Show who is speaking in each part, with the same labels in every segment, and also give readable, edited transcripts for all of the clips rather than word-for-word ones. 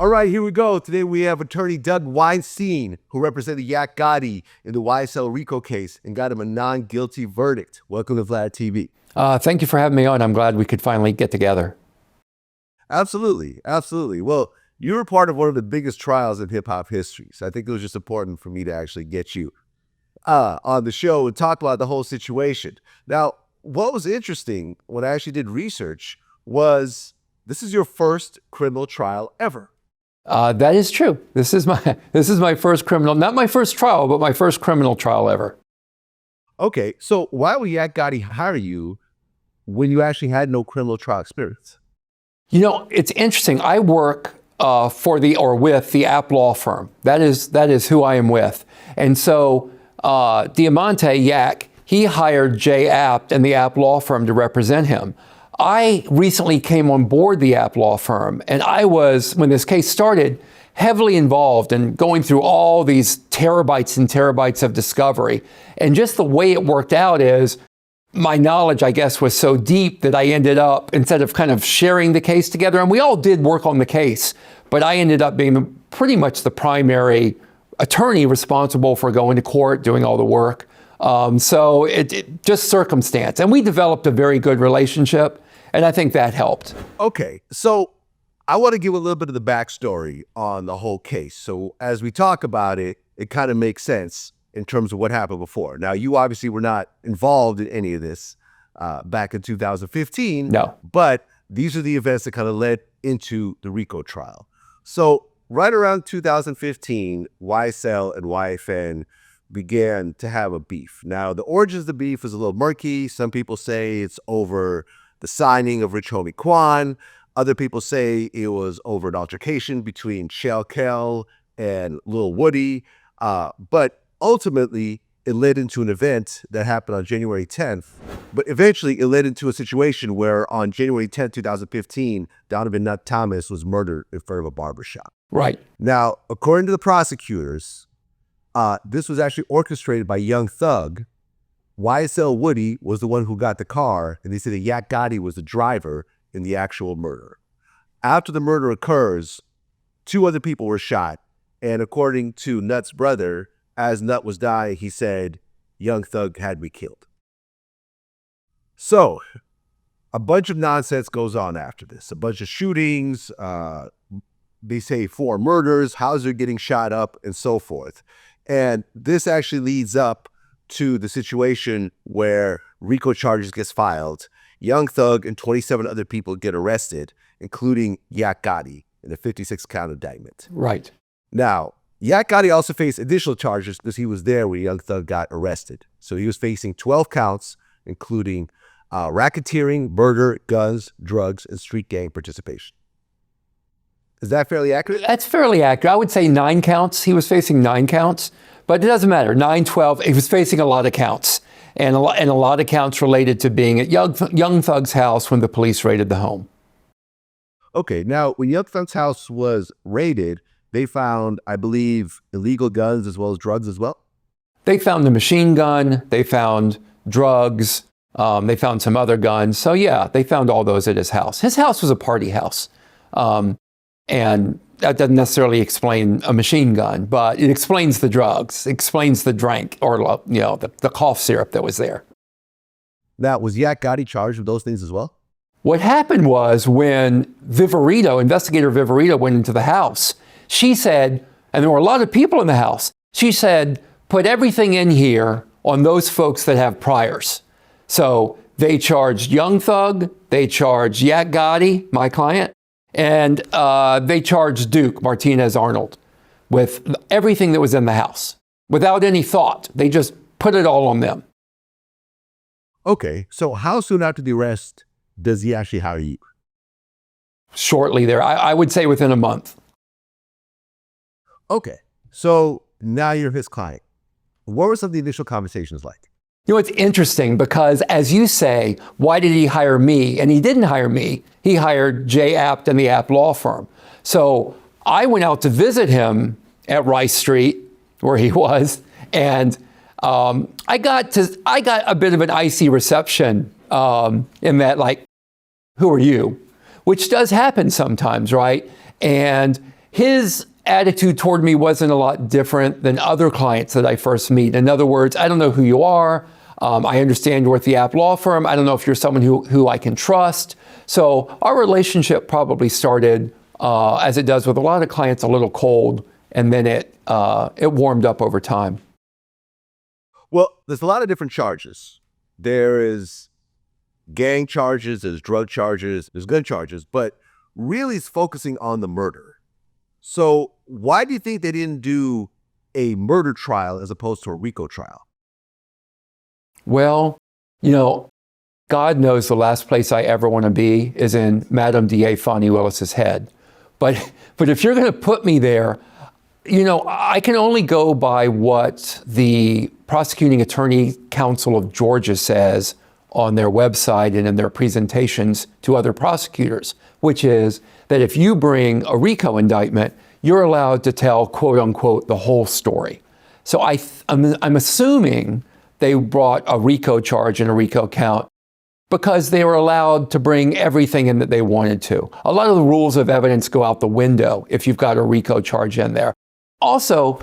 Speaker 1: All right, here we go. Today we have attorney Doug Weinstein, who represented Yak Gotti in the YSL RICO case and got him a non-guilty verdict. Welcome to VladTV.
Speaker 2: Thank you for having me on. I'm glad we could finally get together.
Speaker 1: Absolutely, absolutely. Well, you were part of one of the biggest trials in hip-hop history, so I think it was just important for me to actually get you on the show and talk about the whole situation. Now, what was interesting when I actually did research was this is your first criminal trial ever.
Speaker 2: That is true. This is my first criminal, not my first trial, but my first criminal trial ever.
Speaker 1: Okay, so why would Yak Gotti hire you when you actually had no criminal trial experience?
Speaker 2: You know, it's interesting. I work with the App law firm. That is who I am with. And so Diamante, Yak, he hired Jay Apt and the App law firm to represent him. I recently came on board the App law firm, and I was, when this case started, heavily involved in going through all these terabytes and terabytes of discovery. And just the way it worked out is my knowledge, I guess, was so deep that I ended up, instead of kind of sharing the case together, and we all did work on the case, but I ended up being pretty much the primary attorney responsible for going to court, doing all the work. So it just circumstance. And we developed a very good relationship, and I think that helped.
Speaker 1: Okay, so I want to give a little bit of the backstory on the whole case. So as we talk about it, it kind of makes sense in terms of what happened before. Now, you obviously were not involved in any of this back in 2015.
Speaker 2: No.
Speaker 1: But these are the events that kind of led into the RICO trial. So right around 2015, YSL and YFN began to have a beef. Now, the origins of the beef is a little murky. Some people say it's over the signing of Rich Homie Quan. Other people say it was over an altercation between Shell Kell and Lil Woody. But ultimately, it led into an event that happened on January 10th. But eventually, it led into a situation where on January 10th, 2015, Donovan Nut Thomas was murdered in front of a barbershop.
Speaker 2: Right.
Speaker 1: Now, according to the prosecutors, this was actually orchestrated by Young Thug. YSL Woody was the one who got the car, and they said that Yak Gotti was the driver in the actual murder. After the murder occurs, 2 other people were shot, and according to Nut's brother, as Nut was dying, he said, Young Thug had me killed. So, a bunch of nonsense goes on after this. A bunch of shootings, they say 4 murders, Hauser getting shot up, and so forth. And this actually leads up to the situation where RICO charges gets filed. Young Thug and 27 other people get arrested, including Yak Gotti in a 56-count indictment.
Speaker 2: Right.
Speaker 1: Now, Yak Gotti also faced additional charges because he was there when Young Thug got arrested. So he was facing 12 counts, including racketeering, murder, guns, drugs, and street gang participation. Is that fairly accurate?
Speaker 2: That's fairly accurate. I would say 9 counts. He was facing 9 counts, but it doesn't matter. 9, 12, he was facing a lot of counts. And a lot of counts related to being at Young Thug's house when the police raided the home.
Speaker 1: Okay, now when Young Thug's house was raided, they found, I believe, illegal guns as well as drugs as well?
Speaker 2: They found the machine gun, they found drugs, they found some other guns. So yeah, they found all those at his house. His house was a party house. And that doesn't necessarily explain a machine gun, but it explains the drugs, explains the drink, or the cough syrup that was there.
Speaker 1: Now, was Yak Gotti charged with those things as well?
Speaker 2: What happened was when investigator Viverito went into the house, she said, and there were a lot of people in the house, she said, put everything in here on those folks that have priors. So they charged Young Thug, they charged Yak Gotti, my client, and they charged Duke Martinez-Arnold with everything that was in the house without any thought. They just put it all on them.
Speaker 1: Okay, so how soon after the arrest does he actually hire you?
Speaker 2: Shortly there, I would say within a month.
Speaker 1: Okay, so now you're his client. What were some of the initial conversations like?
Speaker 2: You know, it's interesting because, as you say, why did he hire me? And he didn't hire me. He hired Jay Apt and the Apt law firm. So I went out to visit him at Rice Street, where he was, and I got a bit of an icy reception in that, like, who are you? Which does happen sometimes, right? And his attitude toward me wasn't a lot different than other clients that I first meet. In other words, I don't know who you are. I understand you're with the App law firm. I don't know if you're someone who I can trust. So our relationship probably started, as it does with a lot of clients, a little cold, and then it warmed up over time.
Speaker 1: Well, there's a lot of different charges. There is gang charges, there's drug charges, there's gun charges, but really it's focusing on the murder. So why do you think they didn't do a murder trial as opposed to a RICO trial?
Speaker 2: Well, God knows the last place I ever want to be is in Madam DA Fani Willis's head. But if you're going to put me there, I can only go by what the Prosecuting Attorney Council of Georgia says on their website and in their presentations to other prosecutors, which is that if you bring a RICO indictment, you're allowed to tell, quote unquote, the whole story. So I'm assuming they brought a RICO charge and a RICO count because they were allowed to bring everything in that they wanted to. A lot of the rules of evidence go out the window if you've got a RICO charge in there. Also,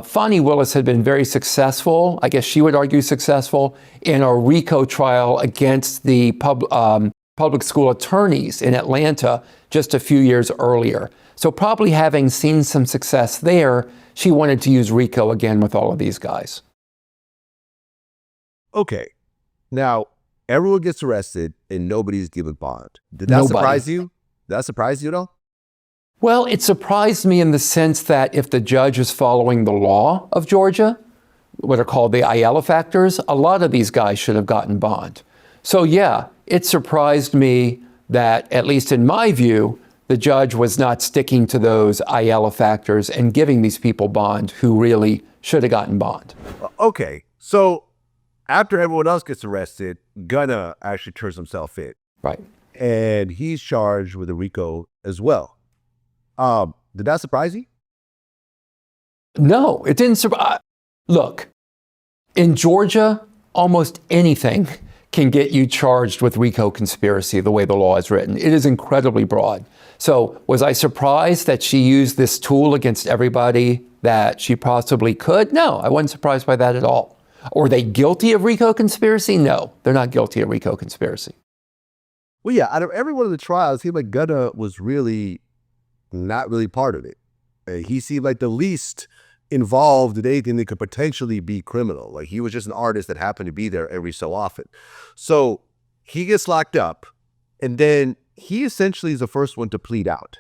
Speaker 2: Fani Willis had been very successful, I guess she would argue successful, in a RICO trial against the public school attorneys in Atlanta just a few years earlier. So probably having seen some success there, she wanted to use RICO again with all of these guys.
Speaker 1: Okay. Now, everyone gets arrested and nobody's given bond. Did that surprise you? Did that surprise you at all?
Speaker 2: Well, it surprised me in the sense that if the judge is following the law of Georgia, what are called the Ayala factors, a lot of these guys should have gotten bond. So yeah, it surprised me that, at least in my view, the judge was not sticking to those Ayala factors and giving these people bond who really should have gotten bond.
Speaker 1: Okay, so after everyone else gets arrested, Gunna actually turns himself in.
Speaker 2: Right.
Speaker 1: And he's charged with a RICO as well. Did that surprise you?
Speaker 2: No, it didn't surprise. Look, in Georgia, almost anything can get you charged with RICO conspiracy the way the law is written. It is incredibly broad. So was I surprised that she used this tool against everybody that she possibly could? No, I wasn't surprised by that at all. Are they guilty of RICO conspiracy? No, they're not guilty of RICO conspiracy.
Speaker 1: Well, yeah, out of every one of the trials, it seemed like Gunna was really not really part of it. He seemed like the least involved in anything that could potentially be criminal. Like, he was just an artist that happened to be there every so often. So he gets locked up, and then he essentially is the first one to plead out.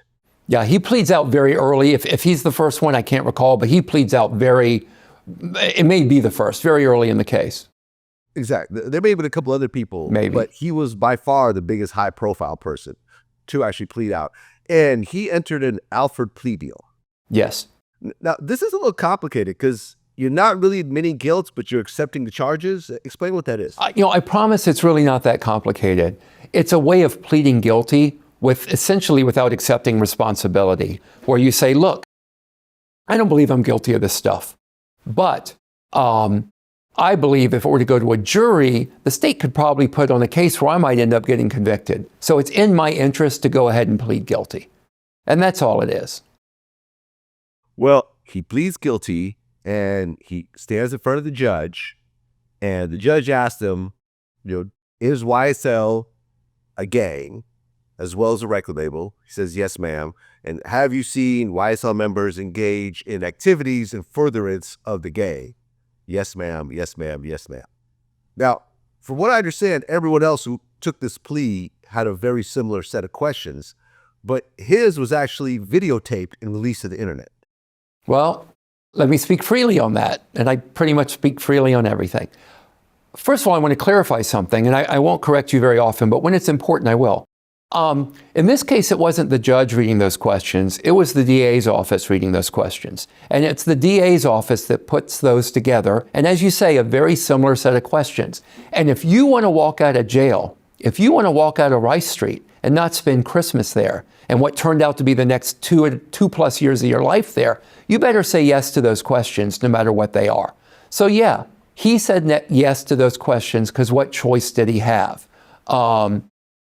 Speaker 2: Yeah, he pleads out very early. If he's the first one, I can't recall, but he pleads out it may be the first, very early in the case.
Speaker 1: Exactly. There may have been a couple other people,
Speaker 2: maybe,
Speaker 1: but he was by far the biggest high-profile person to actually plead out. And he entered an Alford plea deal.
Speaker 2: Yes.
Speaker 1: Now, this is a little complicated because you're not really admitting guilt, but you're accepting the charges. Explain what that is.
Speaker 2: I promise it's really not that complicated. It's a way of pleading guilty essentially without accepting responsibility, where you say, look, I don't believe I'm guilty of this stuff, but I believe if it were to go to a jury, the state could probably put on a case where I might end up getting convicted. So it's in my interest to go ahead and plead guilty. And that's all it is.
Speaker 1: Well, he pleads guilty and he stands in front of the judge, and the judge asked him, is YSL a gang as well as a record label? He says, yes, ma'am. And have you seen YSL members engage in activities in furtherance of the gang? Yes, ma'am. Yes, ma'am. Yes, ma'am. Now, from what I understand, everyone else who took this plea had a very similar set of questions, but his was actually videotaped and released to the internet.
Speaker 2: Well, let me speak freely on that, and I pretty much speak freely on everything. First of all, I want to clarify something, and I won't correct you very often, but when it's important, I will. In this case, it wasn't the judge reading those questions. It was the DA's office reading those questions. And it's the DA's office that puts those together. And as you say, a very similar set of questions. And if you want to walk out of jail, if you want to walk out of Rice Street and not spend Christmas there, and what turned out to be the next 2+ years of your life there, you better say yes to those questions, no matter what they are. So yeah, he said yes to those questions because what choice did he have?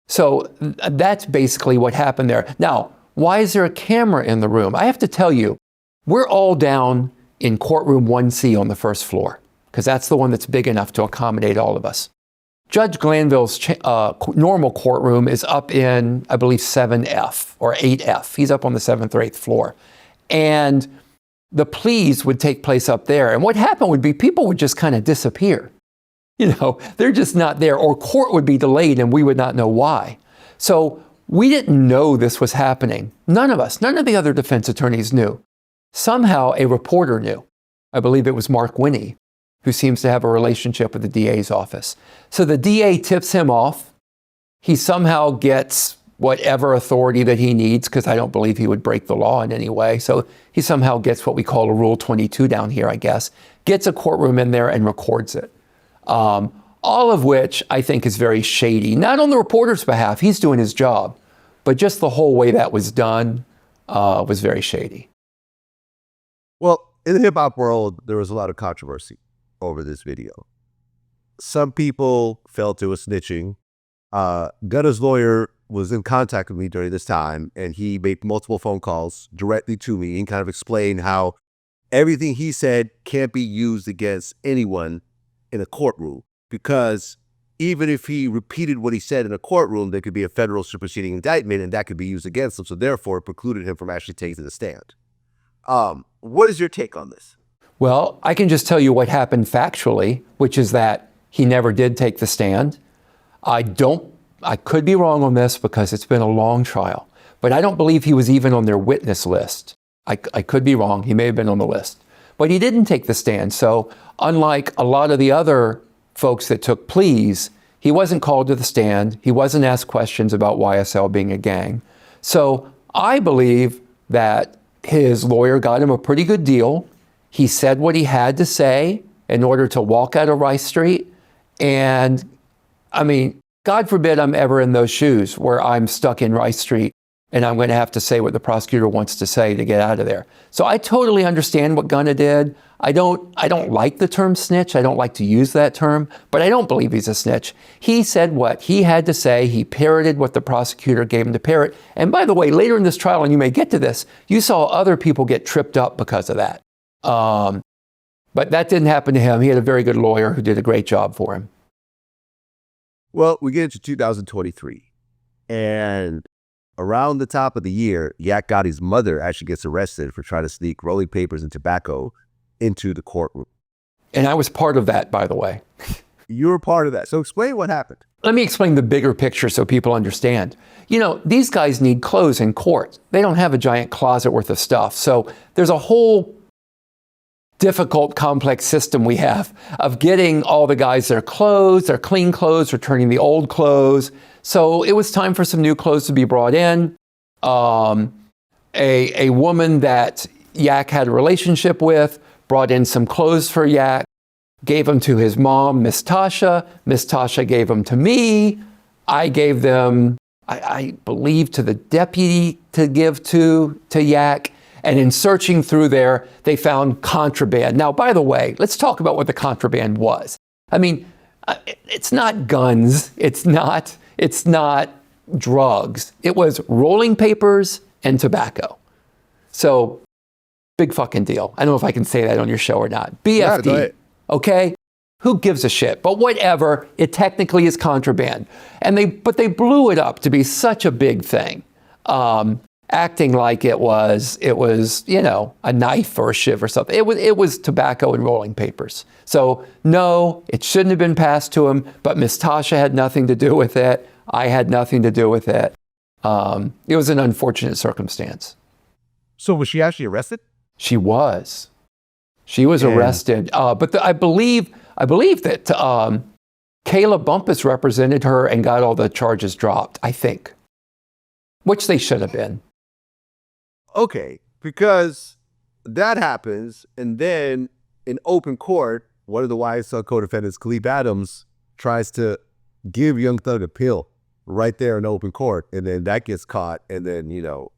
Speaker 2: So that's basically what happened there. Now, Why is there a camera in the room? I have to tell you, we're all down in courtroom 1C on the first floor, because that's the one that's big enough to accommodate all of us. Judge Glenville's normal courtroom is up in, I believe, 7F or 8F. He's up on the 7th or 8th floor. And the pleas would take place up there. And what happened would be people would just kind of disappear. You know, they're just not there. Or court would be delayed and we would not know why. So we didn't know this was happening. None of us, none of the other defense attorneys knew. Somehow a reporter knew. I believe it was Mark Winnie, who seems to have a relationship with the DA's office. So the DA tips him off. He somehow gets whatever authority that he needs, because I don't believe he would break the law in any way. So he somehow gets what we call a Rule 22 down here, I guess, gets a courtroom in there and records it. All of which I think is very shady. Not on the reporter's behalf, he's doing his job, but just the whole way that was done was very shady.
Speaker 1: Well, in the hip-hop world, there was a lot of controversy over this video. Some people felt it was snitching. Gunna's lawyer was in contact with me during this time, and he made multiple phone calls directly to me and kind of explained how everything he said can't be used against anyone in a courtroom, because even if he repeated what he said in a courtroom, there could be a federal superseding indictment and that could be used against him. So therefore, it precluded him from actually taking the stand. What is your take on this?
Speaker 2: Well, I can just tell you what happened factually, which is that he never did take the stand. I could be wrong on this because it's been a long trial, but I don't believe he was even on their witness list. I could be wrong. He may have been on the list, but he didn't take the stand. So unlike a lot of the other folks that took pleas, he wasn't called to the stand. He wasn't asked questions about YSL being a gang. So I believe that his lawyer got him a pretty good deal. He said what he had to say in order to walk out of Rice Street. And I mean, God forbid I'm ever in those shoes where I'm stuck in Rice Street and I'm going to have to say what the prosecutor wants to say to get out of there. So I totally understand what Gunna did. I don't like the term snitch. I don't like to use that term, but I don't believe he's a snitch. He said what he had to say. He parroted what the prosecutor gave him to parrot. And by the way, later in this trial, and you may get to this, you saw other people get tripped up because of that. But that didn't happen to him. He had a very good lawyer who did a great job for him.
Speaker 1: Well, we get into 2023, and around the top of the year, Yak Gotti's mother actually gets arrested for trying to sneak rolling papers and tobacco into the courtroom.
Speaker 2: And I was part of that, by the way.
Speaker 1: You were part of that. So explain what happened.
Speaker 2: Let me explain the bigger picture so people understand. You know, these guys need clothes in court. They don't have a giant closet worth of stuff. So there's a whole difficult, complex system we have of getting all the guys their clothes, their clean clothes, returning the old clothes. So it was time for some new clothes to be brought in. A woman that Yak had a relationship with brought in some clothes for Yak, gave them to his mom, Miss Tasha. Miss Tasha gave them to me. I gave them, I believe, to the deputy to give to Yak. And in searching through there, they found contraband. Now, by the way, let's talk about what the contraband was. I mean, it's not guns. It's not drugs. It was rolling papers and tobacco. So, big fucking deal. I don't know if I can say that on your show or not. BFD,
Speaker 1: Yeah,
Speaker 2: okay? Who gives a shit? But whatever, it technically is contraband. But they blew it up to be such a big thing. Acting like it was, you know, a knife or a shiv or something. It was tobacco and rolling papers. So no, it shouldn't have been passed to him, but Miss Tasha had nothing to do with it. I had nothing to do with it. It was an unfortunate circumstance.
Speaker 1: So was she actually arrested?
Speaker 2: She was. She was arrested. But I believe that Kayla Bumpus represented her and got all the charges dropped, I think. Which they should have been.
Speaker 1: Okay, because that happens, and then in open court, one of the YSL co-defendants, Khalif Adams, tries to give Young Thug a pill right there in open court, and then that gets caught, and then, you know,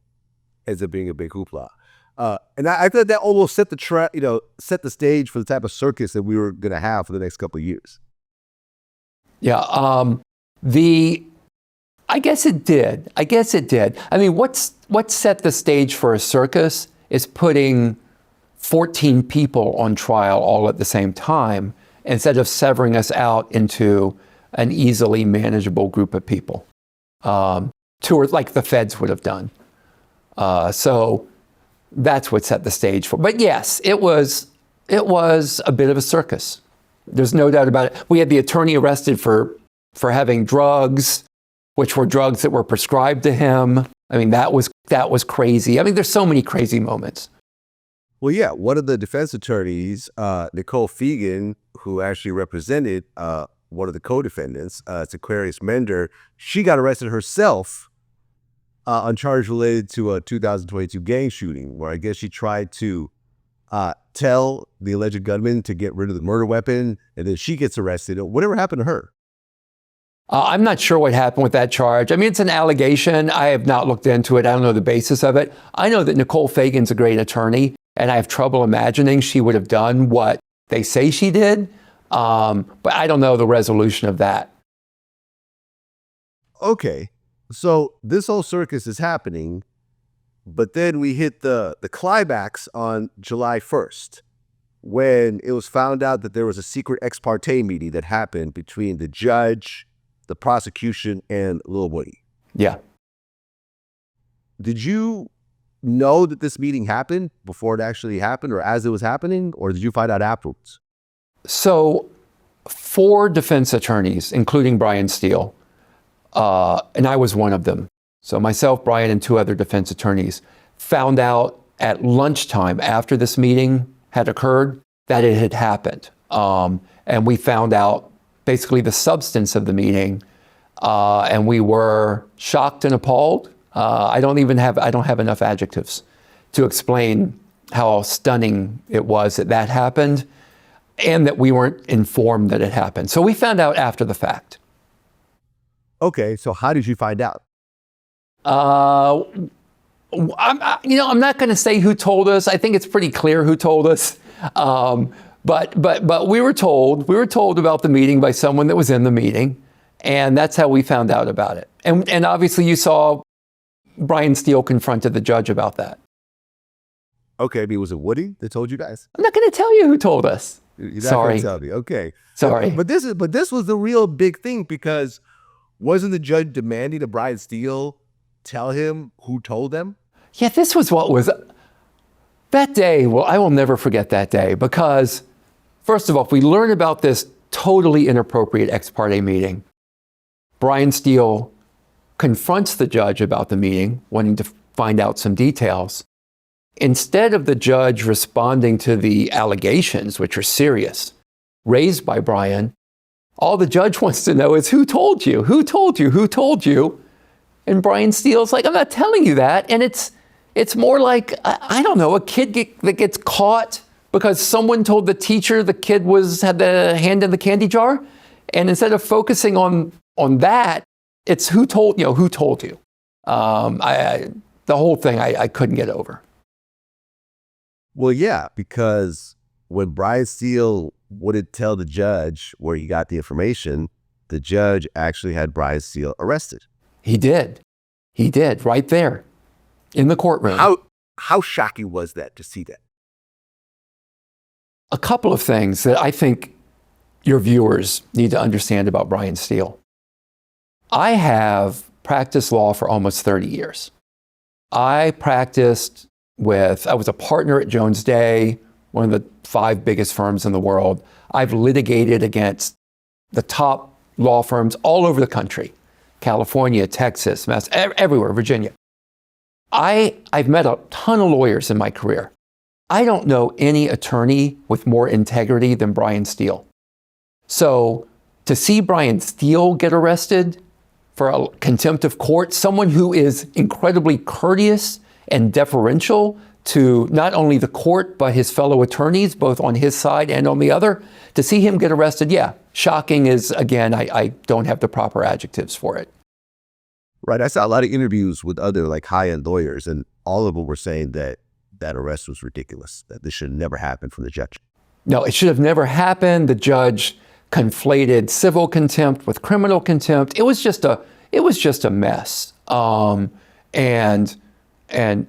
Speaker 1: ends up being a big hoopla. And I thought that almost set the stage for the type of circus that we were going to have for the next couple of years.
Speaker 2: Yeah, the I guess it did. I mean, what set the stage for a circus is putting 14 people on trial all at the same time instead of severing us out into an easily manageable group of people, like the feds would have done. So that's what set the stage for. But yes, it was a bit of a circus. There's no doubt about it. We had the attorney arrested for having drugs, which were drugs that were prescribed to him. I mean, that was crazy. I mean, there's so many crazy moments.
Speaker 1: Well, yeah, one of the defense attorneys, Nicole Fegan, who actually represented one of the co-defendants, it's Aquarius Mender, she got arrested herself on charges related to a 2022 gang shooting, where I guess she tried to tell the alleged gunman to get rid of the murder weapon, and then she gets arrested. Whatever happened to her?
Speaker 2: I'm not sure what happened with that charge. I mean, it's an allegation. I have not looked into it. I don't know the basis of it. I know that Nicole Fagan's a great attorney, and I have trouble imagining she would have done what they say she did. But I don't know the resolution of that.
Speaker 1: Okay, so this whole circus is happening, but then we hit the climax on July 1st, when it was found out that there was a secret ex parte meeting that happened between the judge, the prosecution, and Lil Woody.
Speaker 2: Yeah.
Speaker 1: Did you know that this meeting happened before it actually happened, or as it was happening, or did you find out afterwards?
Speaker 2: So 4 defense attorneys, including Brian Steele, and I was one of them. So myself, Brian, and 2 other defense attorneys found out at lunchtime after this meeting had occurred that it had happened. And we found out basically the substance of the meeting, and we were shocked and appalled. I don't have enough adjectives to explain how stunning it was that happened, and that we weren't informed that it happened. So we found out after the fact.
Speaker 1: Okay, so how did you find out?
Speaker 2: I'm not going to say who told us. I think it's pretty clear who told us. But we were told about the meeting by someone that was in the meeting, and that's how we found out about it. And obviously you saw Brian Steele confronted the judge about that.
Speaker 1: Okay, I mean, was it Woody that told you guys?
Speaker 2: I'm not going to tell you who told us.
Speaker 1: You're not
Speaker 2: Sorry.
Speaker 1: going to tell me. Okay.
Speaker 2: Sorry.
Speaker 1: But this was the real big thing, because wasn't the judge demanding that Brian Steele tell him who told them?
Speaker 2: Yeah, this was what was that day. Well, I will never forget that day, because first of all, if we learn about this totally inappropriate ex parte meeting, Brian Steele confronts the judge about the meeting, wanting to find out some details. Instead of the judge responding to the allegations, which are serious, raised by Brian, all the judge wants to know is who told you? Who told you? Who told you? And Brian Steele's like, I'm not telling you that. And it's more like, I don't know, a kid that gets caught because someone told the teacher the kid had the hand in the candy jar. And instead of focusing on that, it's who told you. The whole thing I couldn't get over.
Speaker 1: Well, yeah, because when Brian Steele wouldn't tell the judge where he got the information, the judge actually had Brian Steele arrested.
Speaker 2: He did, right there in the courtroom.
Speaker 1: How shocking was that to see that?
Speaker 2: A couple of things that I think your viewers need to understand about Brian Steele. I have practiced law for almost 30 years. I was a partner at Jones Day, one of the 5 biggest firms in the world. I've litigated against the top law firms all over the country, California, Texas, everywhere, Virginia. I've met a ton of lawyers in my career. I don't know any attorney with more integrity than Brian Steele. So to see Brian Steele get arrested for a contempt of court, someone who is incredibly courteous and deferential to not only the court, but his fellow attorneys, both on his side and on the other, to see him get arrested, yeah, shocking is, again, I don't have the proper adjectives for it.
Speaker 1: Right. I saw a lot of interviews with other high-end lawyers, and all of them were saying that arrest was ridiculous, that this should never happen from the judge.
Speaker 2: No, it should have never happened. The judge conflated civil contempt with criminal contempt. It was just it was just a mess. And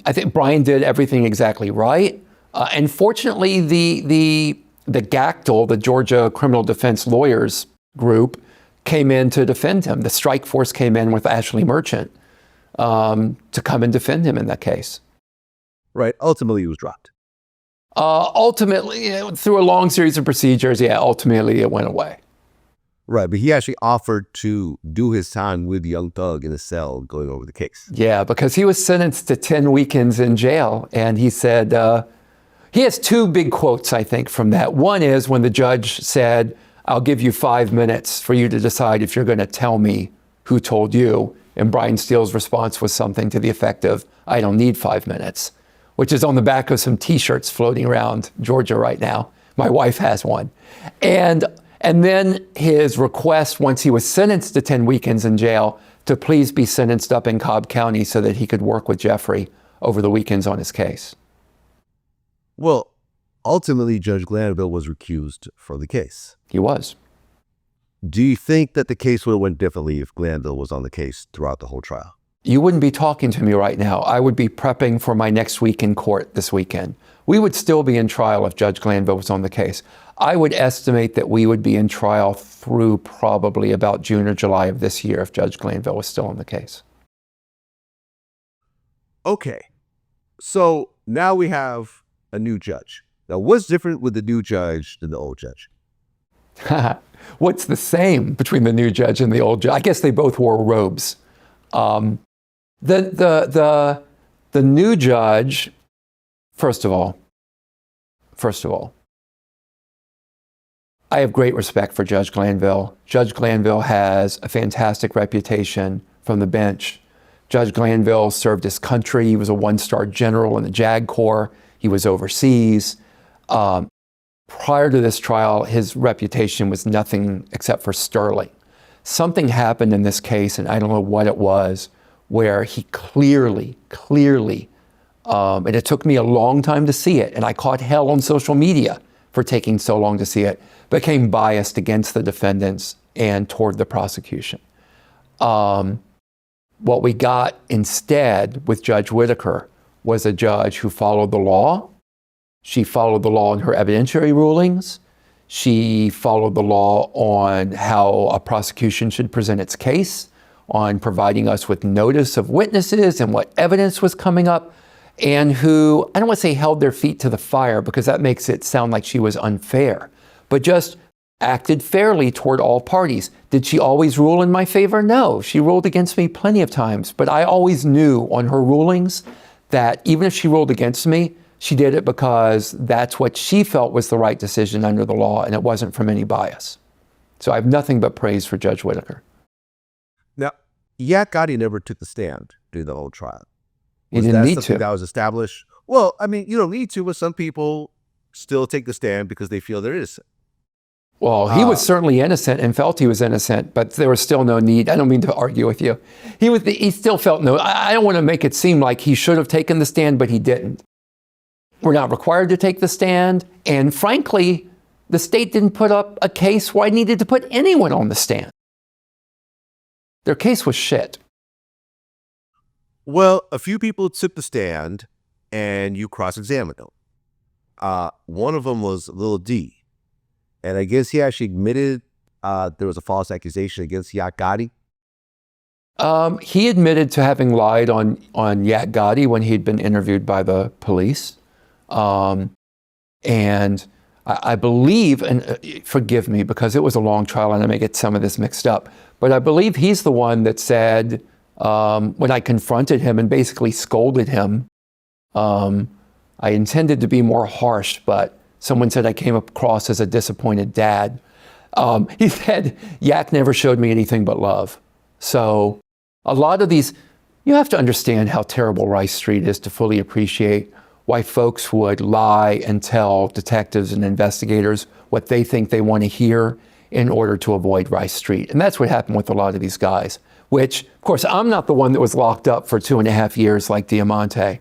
Speaker 2: I think Brian did everything exactly right. And fortunately, the GACTL, the Georgia Criminal Defense Lawyers Group, came in to defend him. The strike force came in with Ashley Merchant to come and defend him in that case.
Speaker 1: Right. Ultimately, he was dropped.
Speaker 2: Ultimately, through a long series of procedures, ultimately it went away.
Speaker 1: Right, but he actually offered to do his time with Young Thug in a cell going over the case.
Speaker 2: Yeah, because he was sentenced to 10 weekends in jail, and he said, he has two big quotes, I think, from that. One is when the judge said, I'll give you 5 minutes for you to decide if you're going to tell me who told you. And Brian Steele's response was something to the effect of, I don't need 5 minutes, which is on the back of some T-shirts floating around Georgia right now. My wife has one. And then his request, once he was sentenced to 10 weekends in jail, to please be sentenced up in Cobb County so that he could work with Jeffrey over the weekends on his case.
Speaker 1: Well, ultimately, Judge Glenville was recused from the case.
Speaker 2: He was.
Speaker 1: Do you think that the case would have went differently if Glenville was on the case throughout the whole trial?
Speaker 2: You wouldn't be talking to me right now. I would be prepping for my next week in court this weekend. We would still be in trial if Judge Glenville was on the case. I would estimate that we would be in trial through probably about June or July of this year if Judge Glenville was still on the case.
Speaker 1: Okay, so now we have a new judge. Now, what's different with the new judge than the old judge?
Speaker 2: What's the same between the new judge and the old judge? I guess they both wore robes. The new judge, first of all, I have great respect for Judge Glenville. Judge Glenville has a fantastic reputation from the bench. Judge Glenville served his country. He was a one-star general in the JAG Corps. He was overseas. Prior to this trial, his reputation was nothing except for sterling. Something happened in this case, and I don't know what it was, where he clearly, and it took me a long time to see it, and I caught hell on social media for taking so long to see it, became biased against the defendants and toward the prosecution. What we got instead with Judge Whitaker was a judge who followed the law. She followed the law in her evidentiary rulings. She followed the law on how a prosecution should present its case, on providing us with notice of witnesses and what evidence was coming up, and who, I don't want to say held their feet to the fire because that makes it sound like she was unfair, but just acted fairly toward all parties. Did she always rule in my favor? No, she ruled against me plenty of times, but I always knew on her rulings that even if she ruled against me, she did it because that's what she felt was the right decision under the law, and it wasn't from any bias. So I have nothing but praise for Judge Whitaker.
Speaker 1: Now, Yak Gotti never took the stand during the whole trial.
Speaker 2: He didn't need
Speaker 1: something
Speaker 2: to.
Speaker 1: that was established? Well, I mean, you don't need to, but some people still take the stand because they feel they're innocent.
Speaker 2: Well, he was certainly innocent and felt he was innocent, but there was still no need. I don't mean to argue with you. He still felt no. I don't want to make it seem like he should have taken the stand, but he didn't. We're not required to take the stand. And frankly, the state didn't put up a case where I needed to put anyone on the stand. Their case was shit.
Speaker 1: Well, a few people took the stand and you cross-examined them. One of them was Lil D. And I guess he actually admitted there was a false accusation against Yak Gotti.
Speaker 2: He admitted to having lied on Yak Gotti when he'd been interviewed by the police. And I believe, and forgive me because it was a long trial and I may get some of this mixed up, but I believe he's the one that said, when I confronted him and basically scolded him, I intended to be more harsh, but someone said I came across as a disappointed dad. He said, Yak never showed me anything but love. So a lot of these, you have to understand how terrible Rice Street is to fully appreciate why folks would lie and tell detectives and investigators what they think they want to hear in order to avoid Rice Street. And that's what happened with a lot of these guys, which, of course, I'm not the one that was locked up for 2.5 years like Diamante.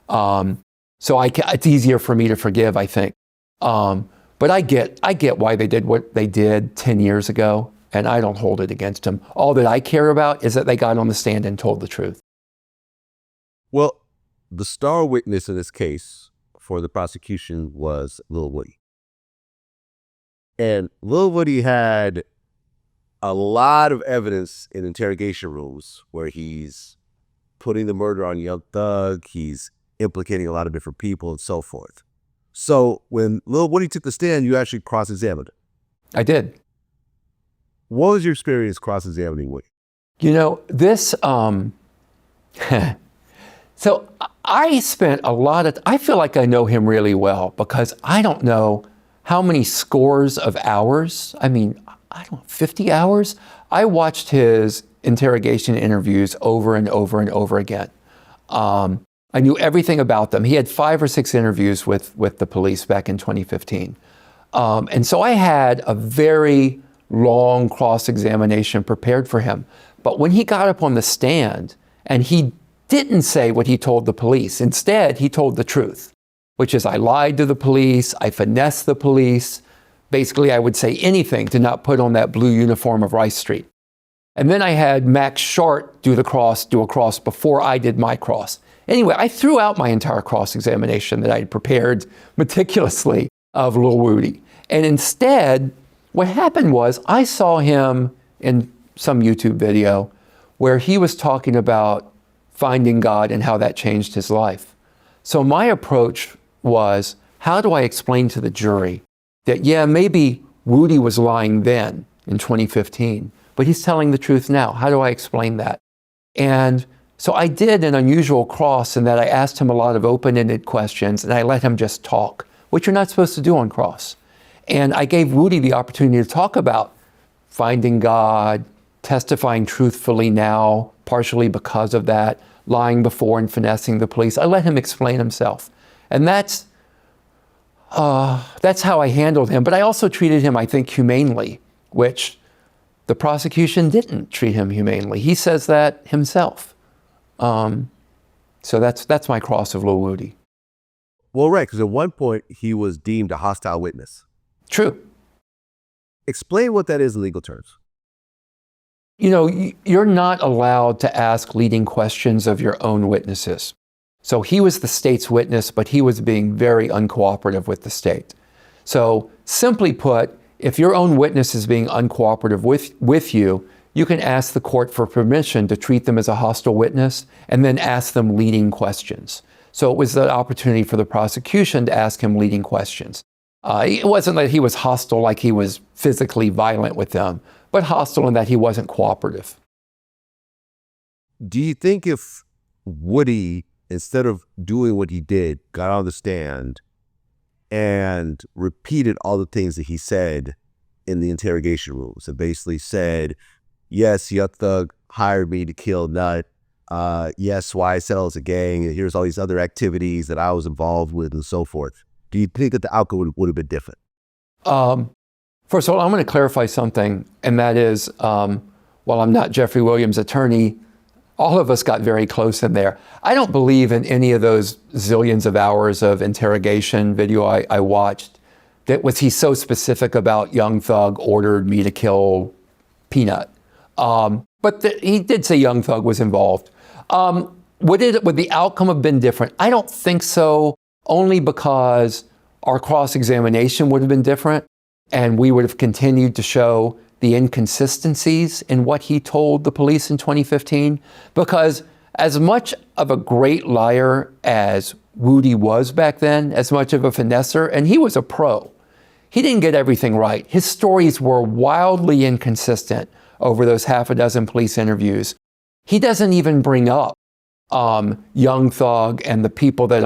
Speaker 2: So it's easier for me to forgive, I think. But I get why they did what they did 10 years ago. and I don't hold it against him. All that I care about is that they got on the stand and told the truth.
Speaker 1: Well, the star witness in this case for the prosecution was Lil Woody. And Lil Woody had a lot of evidence in interrogation rooms where he's putting the murder on Young Thug, he's implicating a lot of different people and so forth. So when Lil Woody took the stand, you actually cross-examined him.
Speaker 2: I did.
Speaker 1: What was your experience cross-examining Woody?
Speaker 2: You know, this, so I spent a lot of, I feel like I know him really well because I don't know how many scores of hours, I mean, I don't know, 50 hours? I watched his interrogation interviews over and over and over again. I knew everything about them. He had 5 or 6 interviews with the police back in 2015. And so I had a very long cross-examination prepared for him. But when he got up on the stand and he didn't say what he told the police, instead he told the truth, which is I lied to the police, I finessed the police. Basically, I would say anything to not put on that blue uniform of Rice Street. And then I had Max Short do a cross before I did my cross. Anyway, I threw out my entire cross-examination that I had prepared meticulously of Lil Woody. And instead, what happened was I saw him in some YouTube video where he was talking about finding God and how that changed his life. So my approach was, how do I explain to the jury that, yeah, maybe Woody was lying then in 2015, but he's telling the truth now. How do I explain that? And so I did an unusual cross in that I asked him a lot of open-ended questions and I let him just talk, which you're not supposed to do on cross. And I gave Woody the opportunity to talk about finding God, testifying truthfully now, partially because of that, lying before and finessing the police. I let him explain himself. And that's how I handled him. But I also treated him, I think, humanely, which the prosecution didn't treat him humanely. He says that himself. So that's my cross of Lil Woody.
Speaker 1: Well, right, because at one point he was deemed a hostile witness.
Speaker 2: True.
Speaker 1: Explain what that is in legal terms.
Speaker 2: You know, you're not allowed to ask leading questions of your own witnesses. So he was the state's witness, but he was being very uncooperative with the state. So simply put, if your own witness is being uncooperative with you, you can ask the court for permission to treat them as a hostile witness and then ask them leading questions. So it was the opportunity for the prosecution to ask him leading questions. It wasn't that he was hostile like he was physically violent with them, but hostile in that he wasn't cooperative.
Speaker 1: Do you think if Woody, instead of doing what he did, got on the stand and repeated all the things that he said in the interrogation rooms and basically said, yes, Young Thug hired me to kill Nut. Yes, YSL is a gang. And here's all these other activities that I was involved with and so forth. Do you think that the outcome would have been different?
Speaker 2: First of all, I'm going to clarify something, and that is, while I'm not Jeffrey Williams' attorney, all of us got very close in there. I don't believe in any of those zillions of hours of interrogation video I watched. That was he so specific about Young Thug ordered me to kill Peanut. But he did say Young Thug was involved. Would the outcome have been different? I don't think so, only because our cross-examination would have been different and we would have continued to show the inconsistencies in what he told the police in 2015. Because as much of a great liar as Woody was back then, as much of a finesser, and he was a pro, he didn't get everything right. His stories were wildly inconsistent over those half a dozen police interviews. He doesn't even bring up Young Thug and the people that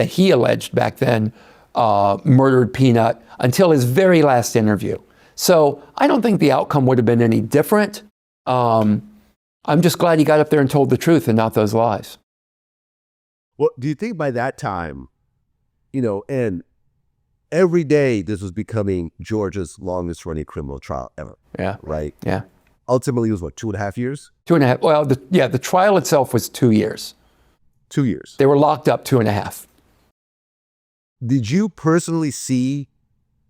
Speaker 2: he alleged back then murdered Peanut until his very last interview. So I don't think the outcome would have been any different. I'm just glad he got up there and told the truth and not those lies.
Speaker 1: Well, do you think by that time, and every day this was becoming Georgia's longest running criminal trial ever?
Speaker 2: Yeah.
Speaker 1: Right?
Speaker 2: Yeah.
Speaker 1: Ultimately, it was what, 2.5 years?
Speaker 2: 2.5. Well, the trial itself was 2 years.
Speaker 1: 2 years.
Speaker 2: They were locked up 2.5.
Speaker 1: Did you personally see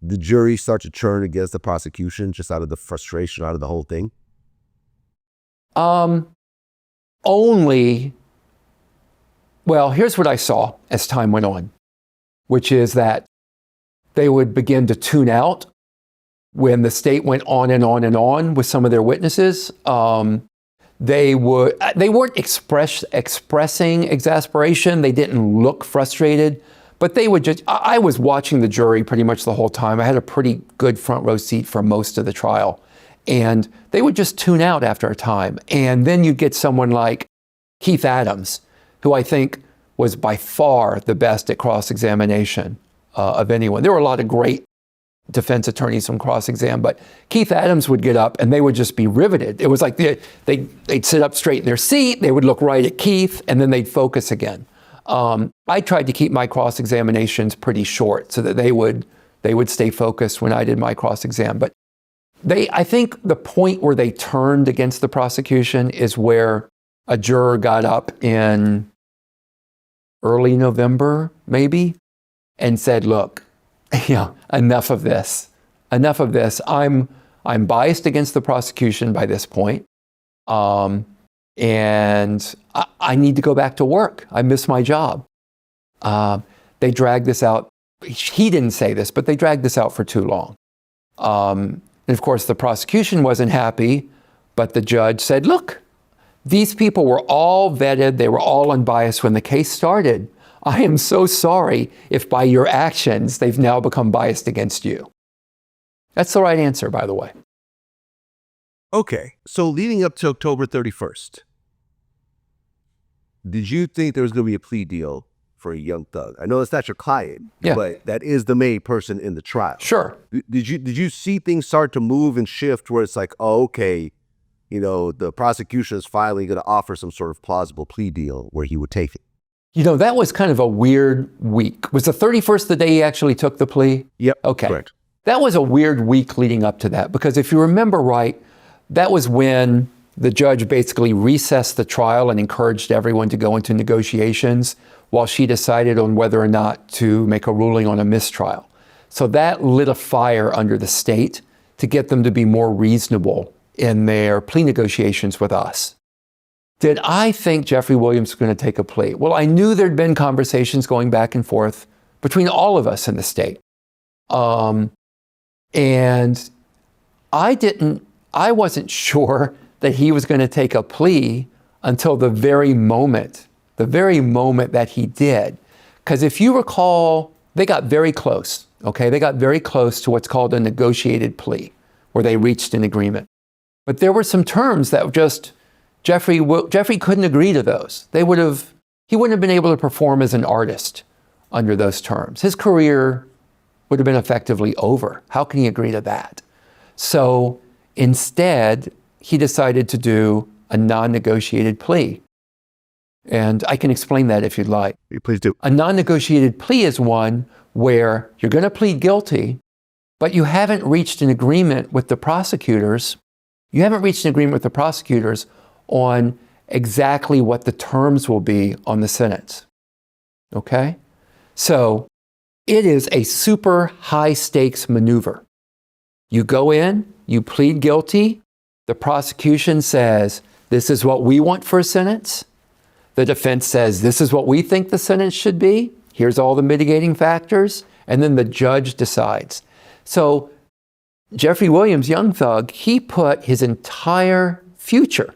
Speaker 1: the jury start to turn against the prosecution just out of the frustration, out of the whole thing?
Speaker 2: Well, here's what I saw as time went on, which is that they would begin to tune out when the state went on and on and on with some of their witnesses. They weren't expressing exasperation. They didn't look frustrated, but they would just, I was watching the jury pretty much the whole time. I had a pretty good front row seat for most of the trial. And they would just tune out after a time. And then you'd get someone like Keith Adams, who I think was by far the best at cross-examination of anyone. There were a lot of great defense attorneys on cross-exam, but Keith Adams would get up and they would just be riveted. It was like they'd sit up straight in their seat, they would look right at Keith, and then they'd focus again. I tried to keep my cross-examinations pretty short so that they would stay focused when I did my cross-exam. But I think the point where they turned against the prosecution is where a juror got up in early November, maybe, and said, look, enough of this. Enough of this. I'm biased against the prosecution by this point. And I need to go back to work. I miss my job. They dragged this out. He didn't say this, but they dragged this out for too long. And of course, the prosecution wasn't happy, but the judge said, look, these people were all vetted. They were all unbiased when the case started. I am so sorry if by your actions, they've now become biased against you. That's the right answer, by the way.
Speaker 1: Okay, so leading up to October 31st, did you think there was going to be a plea deal for a Young Thug? I know it's not your client, but that is the main person in the trial.
Speaker 2: Sure.
Speaker 1: Did you see things start to move and shift where it's like, oh, okay, the prosecution is finally going to offer some sort of plausible plea deal where he would take it?
Speaker 2: That was kind of a weird week. Was the 31st the day he actually took the plea?
Speaker 1: Yep.
Speaker 2: Okay.
Speaker 1: Correct.
Speaker 2: That was a weird week leading up to that, because if you remember right, that was when the judge basically recessed the trial and encouraged everyone to go into negotiations while she decided on whether or not to make a ruling on a mistrial. So that lit a fire under the state to get them to be more reasonable in their plea negotiations with us. Did I think Jeffrey Williams was going to take a plea? Well, I knew there'd been conversations going back and forth between all of us in the state. And I wasn't sure that he was going to take a plea until the very moment that he did. Because if you recall, they got very close, okay? They got very close to what's called a negotiated plea, where they reached an agreement. But there were some terms that just, Jeffrey couldn't agree to those. He wouldn't have been able to perform as an artist under those terms. His career would have been effectively over. How can he agree to that? So instead, he decided to do a non-negotiated plea. And I can explain that if you'd like.
Speaker 1: Please do.
Speaker 2: A non-negotiated plea is one where you're going to plead guilty, but you haven't reached an agreement with the prosecutors. You haven't reached an agreement with the prosecutors on exactly what the terms will be on the sentence. Okay? So it is a super high stakes maneuver. You go in, you plead guilty. The prosecution says, this is what we want for a sentence. The defense says, this is what we think the sentence should be. Here's all the mitigating factors. And then the judge decides. So Jeffrey Williams, Young Thug, he put his entire future,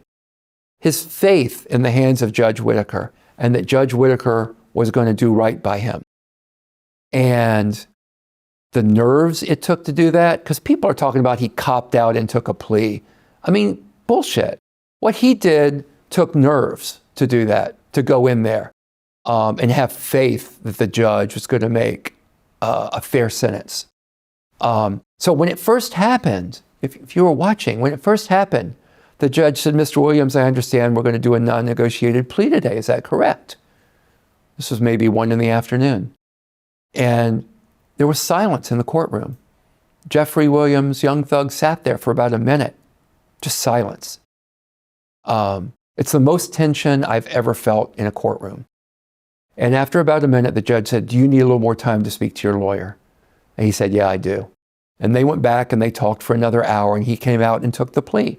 Speaker 2: his faith in the hands of Judge Whitaker, and that Judge Whitaker was going to do right by him. And the nerves it took to do that, because people are talking about he copped out and took a plea. I mean, bullshit. What he did took nerves to do that, to go in there and have faith that the judge was going to make a fair sentence. So when it first happened, if you were watching, when it first happened, the judge said, Mr. Williams, I understand we're going to do a non-negotiated plea today. Is that correct? This was maybe 1 p.m. And there was silence in the courtroom. Jeffrey Williams, Young Thug, sat there for about a minute, just silence. It's the most tension I've ever felt in a courtroom. And after about a minute, the judge said, do you need a little more time to speak to your lawyer? And he said, yeah, I do. And they went back and they talked for another hour, and he came out and took the plea.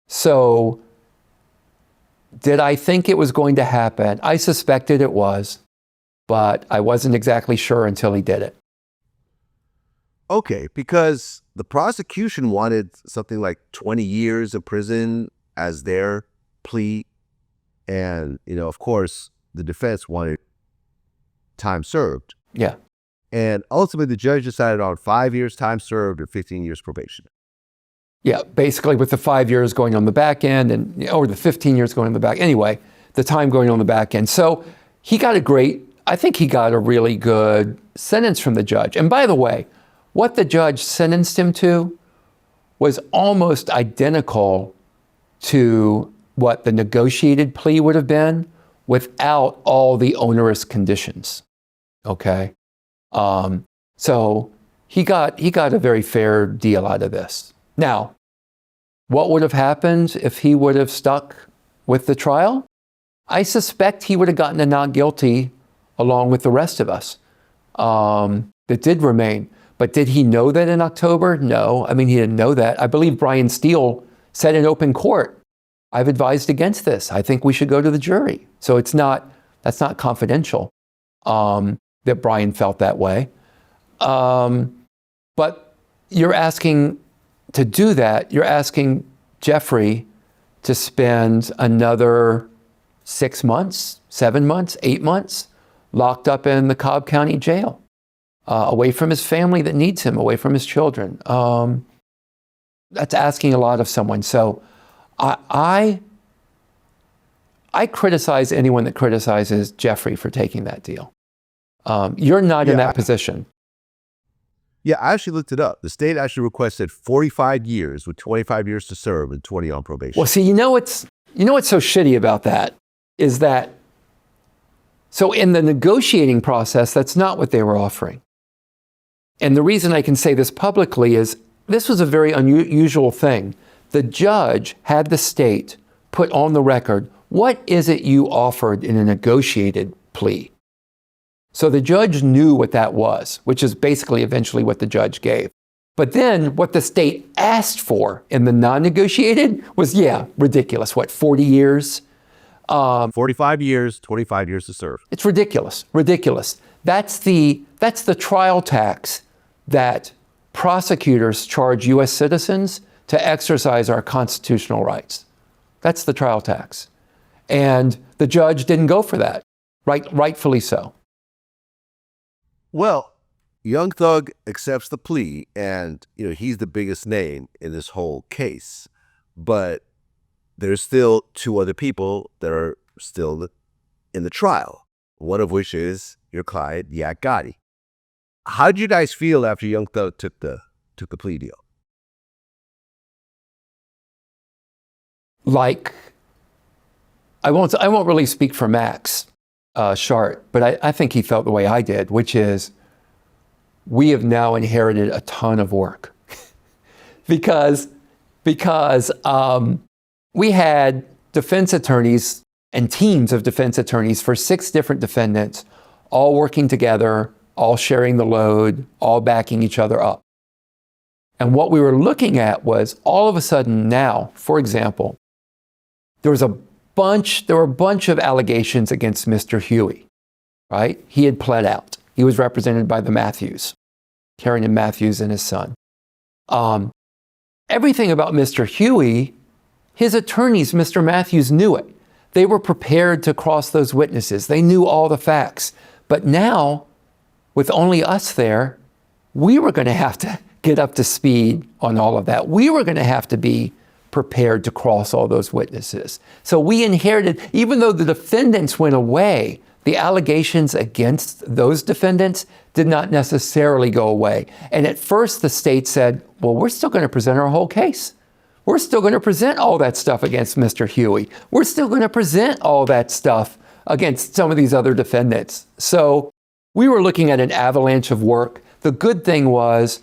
Speaker 2: So did I think it was going to happen? I suspected it was, but I wasn't exactly sure until he did it.
Speaker 1: Okay, because the prosecution wanted something like 20 years of prison as their plea. And, of course, the defense wanted time served.
Speaker 2: Yeah.
Speaker 1: And ultimately, the judge decided on 5 years time served and 15 years probation.
Speaker 2: Yeah, basically with the 5 years going on the back end or the 15 years going on the back. Anyway, the time going on the back end. So I think he got a really good sentence from the judge. And by the way, what the judge sentenced him to was almost identical to what the negotiated plea would have been without all the onerous conditions. Okay? So he got a very fair deal out of this. Now, what would have happened if he would have stuck with the trial? I suspect he would have gotten a not guilty along with the rest of us that did remain. But did he know that in October? No. I mean, he didn't know that. I believe Brian Steele said in open court, I've advised against this. I think we should go to the jury. So that's not confidential that Brian felt that way. But you're asking to do that, you're asking Jeffrey to spend another 6 months, 7 months, 8 months locked up in the Cobb County Jail, away from his family that needs him, away from his children. That's asking a lot of someone. So I criticize anyone that criticizes Jeffrey for taking that deal. You're not in that position.
Speaker 1: Yeah, I actually looked it up. The state actually requested 45 years with 25 years to serve and 20 on probation.
Speaker 2: Well, see, what's so shitty about that is that, so in the negotiating process, that's not what they were offering. And the reason I can say this publicly is this was a very unusual thing. The judge had the state put on the record, what is it you offered in a negotiated plea? So the judge knew what that was, which is basically eventually what the judge gave. But then what the state asked for in the non-negotiated was, ridiculous. What, 40 years?
Speaker 1: 45 years, 25 years to serve.
Speaker 2: It's ridiculous, ridiculous. That's the trial tax that prosecutors charge U.S. citizens to exercise our constitutional rights. That's the trial tax. And the judge didn't go for that, rightfully so.
Speaker 1: Well, Young Thug accepts the plea, and he's the biggest name in this whole case. But there's still two other people that are still in the trial, one of which is your client, Yak Gotti. How did you guys feel after Young Thug took the plea deal?
Speaker 2: Like, I won't really speak for Max Shart, but I think he felt the way I did, which is we have now inherited a ton of work because we had defense attorneys and teams of defense attorneys for 6 different defendants, all working together, all sharing the load, all backing each other up. And what we were looking at was all of a sudden now, for example, there were a bunch of allegations against Mr. Huey, right? He had pled out. He was represented by the Matthews, Karen and Matthews and his son. Everything about Mr. Huey, his attorneys, Mr. Matthews, knew it. They were prepared to cross those witnesses. They knew all the facts. But now, with only us there, we were going to have to get up to speed on all of that. We were going to have to be prepared to cross all those witnesses. So we inherited, even though the defendants went away, the allegations against those defendants did not necessarily go away. And at first the state said, well, we're still going to present our whole case. We're still going to present all that stuff against Mr. Huey. We're still going to present all that stuff against some of these other defendants. So we were looking at an avalanche of work. The good thing was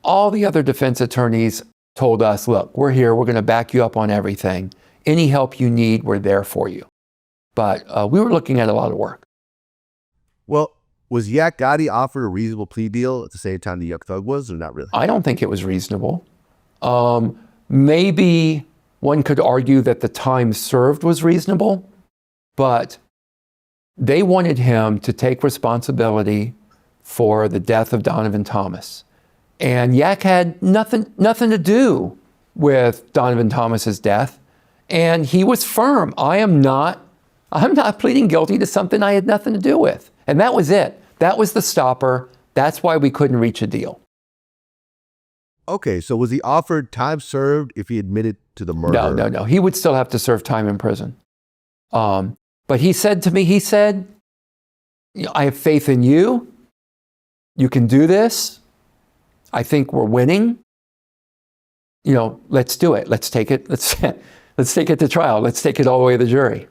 Speaker 2: all the other defense attorneys told us, look, we're here. We're going to back you up on everything. Any help you need, we're there for you. But we were looking at a lot of work.
Speaker 1: Well, Was Yak Gotti offered a reasonable plea deal at the same time the Young Thug was, or not really?
Speaker 2: I don't think it was reasonable. Maybe one could argue that the time served was reasonable, but they wanted him to take responsibility for the death of Donovan Thomas. And Yak had nothing to do with Donovan Thomas's death. And he was firm. I'm not pleading guilty to something I had nothing to do with. And that was it. That was the stopper. That's why we couldn't reach a deal.
Speaker 1: Okay, so was he offered time served if he admitted to the murder?
Speaker 2: No. He would still have to serve time in prison. But he said to me, I have faith in you. You can do this. I think we're winning. Let's do it. Let's take it. Let's take it to trial. Let's take it all the way to the jury.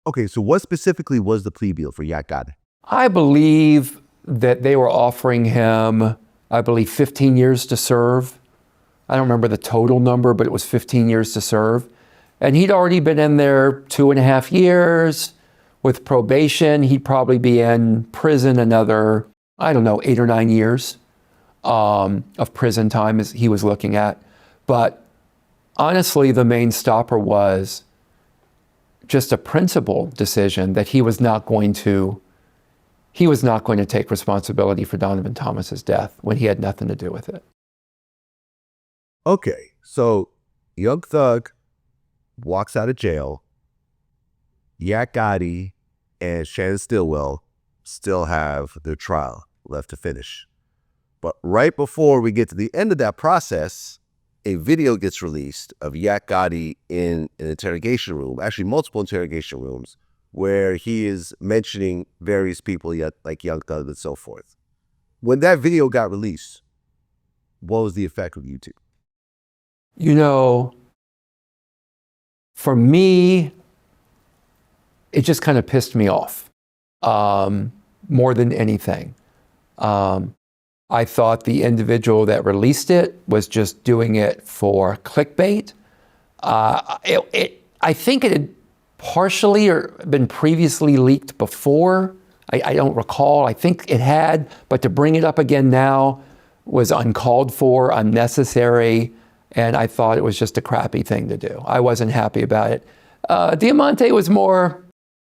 Speaker 1: Okay, so what specifically was the plea deal for Yak Gotti?
Speaker 2: I believe that they were offering him, 15 years to serve. I don't remember the total number, but it was 15 years to serve. And he'd already been in there 2.5 years. With probation, he'd probably be in prison another, 8 or 9 years of prison time as he was looking at. But honestly, the main stopper was just a principled decision that he was not going to take responsibility for Donovan Thomas's death when he had nothing to do with it.
Speaker 1: Okay, so Young Thug walks out of jail. Yak Gotti and Shannon Stillwell still have their trial left to finish. But right before we get to the end of that process, a video gets released of Yak Gotti in an interrogation room, actually multiple interrogation rooms, where he is mentioning various people like Young Thug and so forth. When that video got released, what was the effect with you two?
Speaker 2: For me, it just kind of pissed me off more than anything. I thought the individual that released it was just doing it for clickbait. I think it had partially or been previously leaked before. I don't recall. I think it had, but to bring it up again now was uncalled for, unnecessary, and I thought it was just a crappy thing to do. I wasn't happy about it. Diamante was more,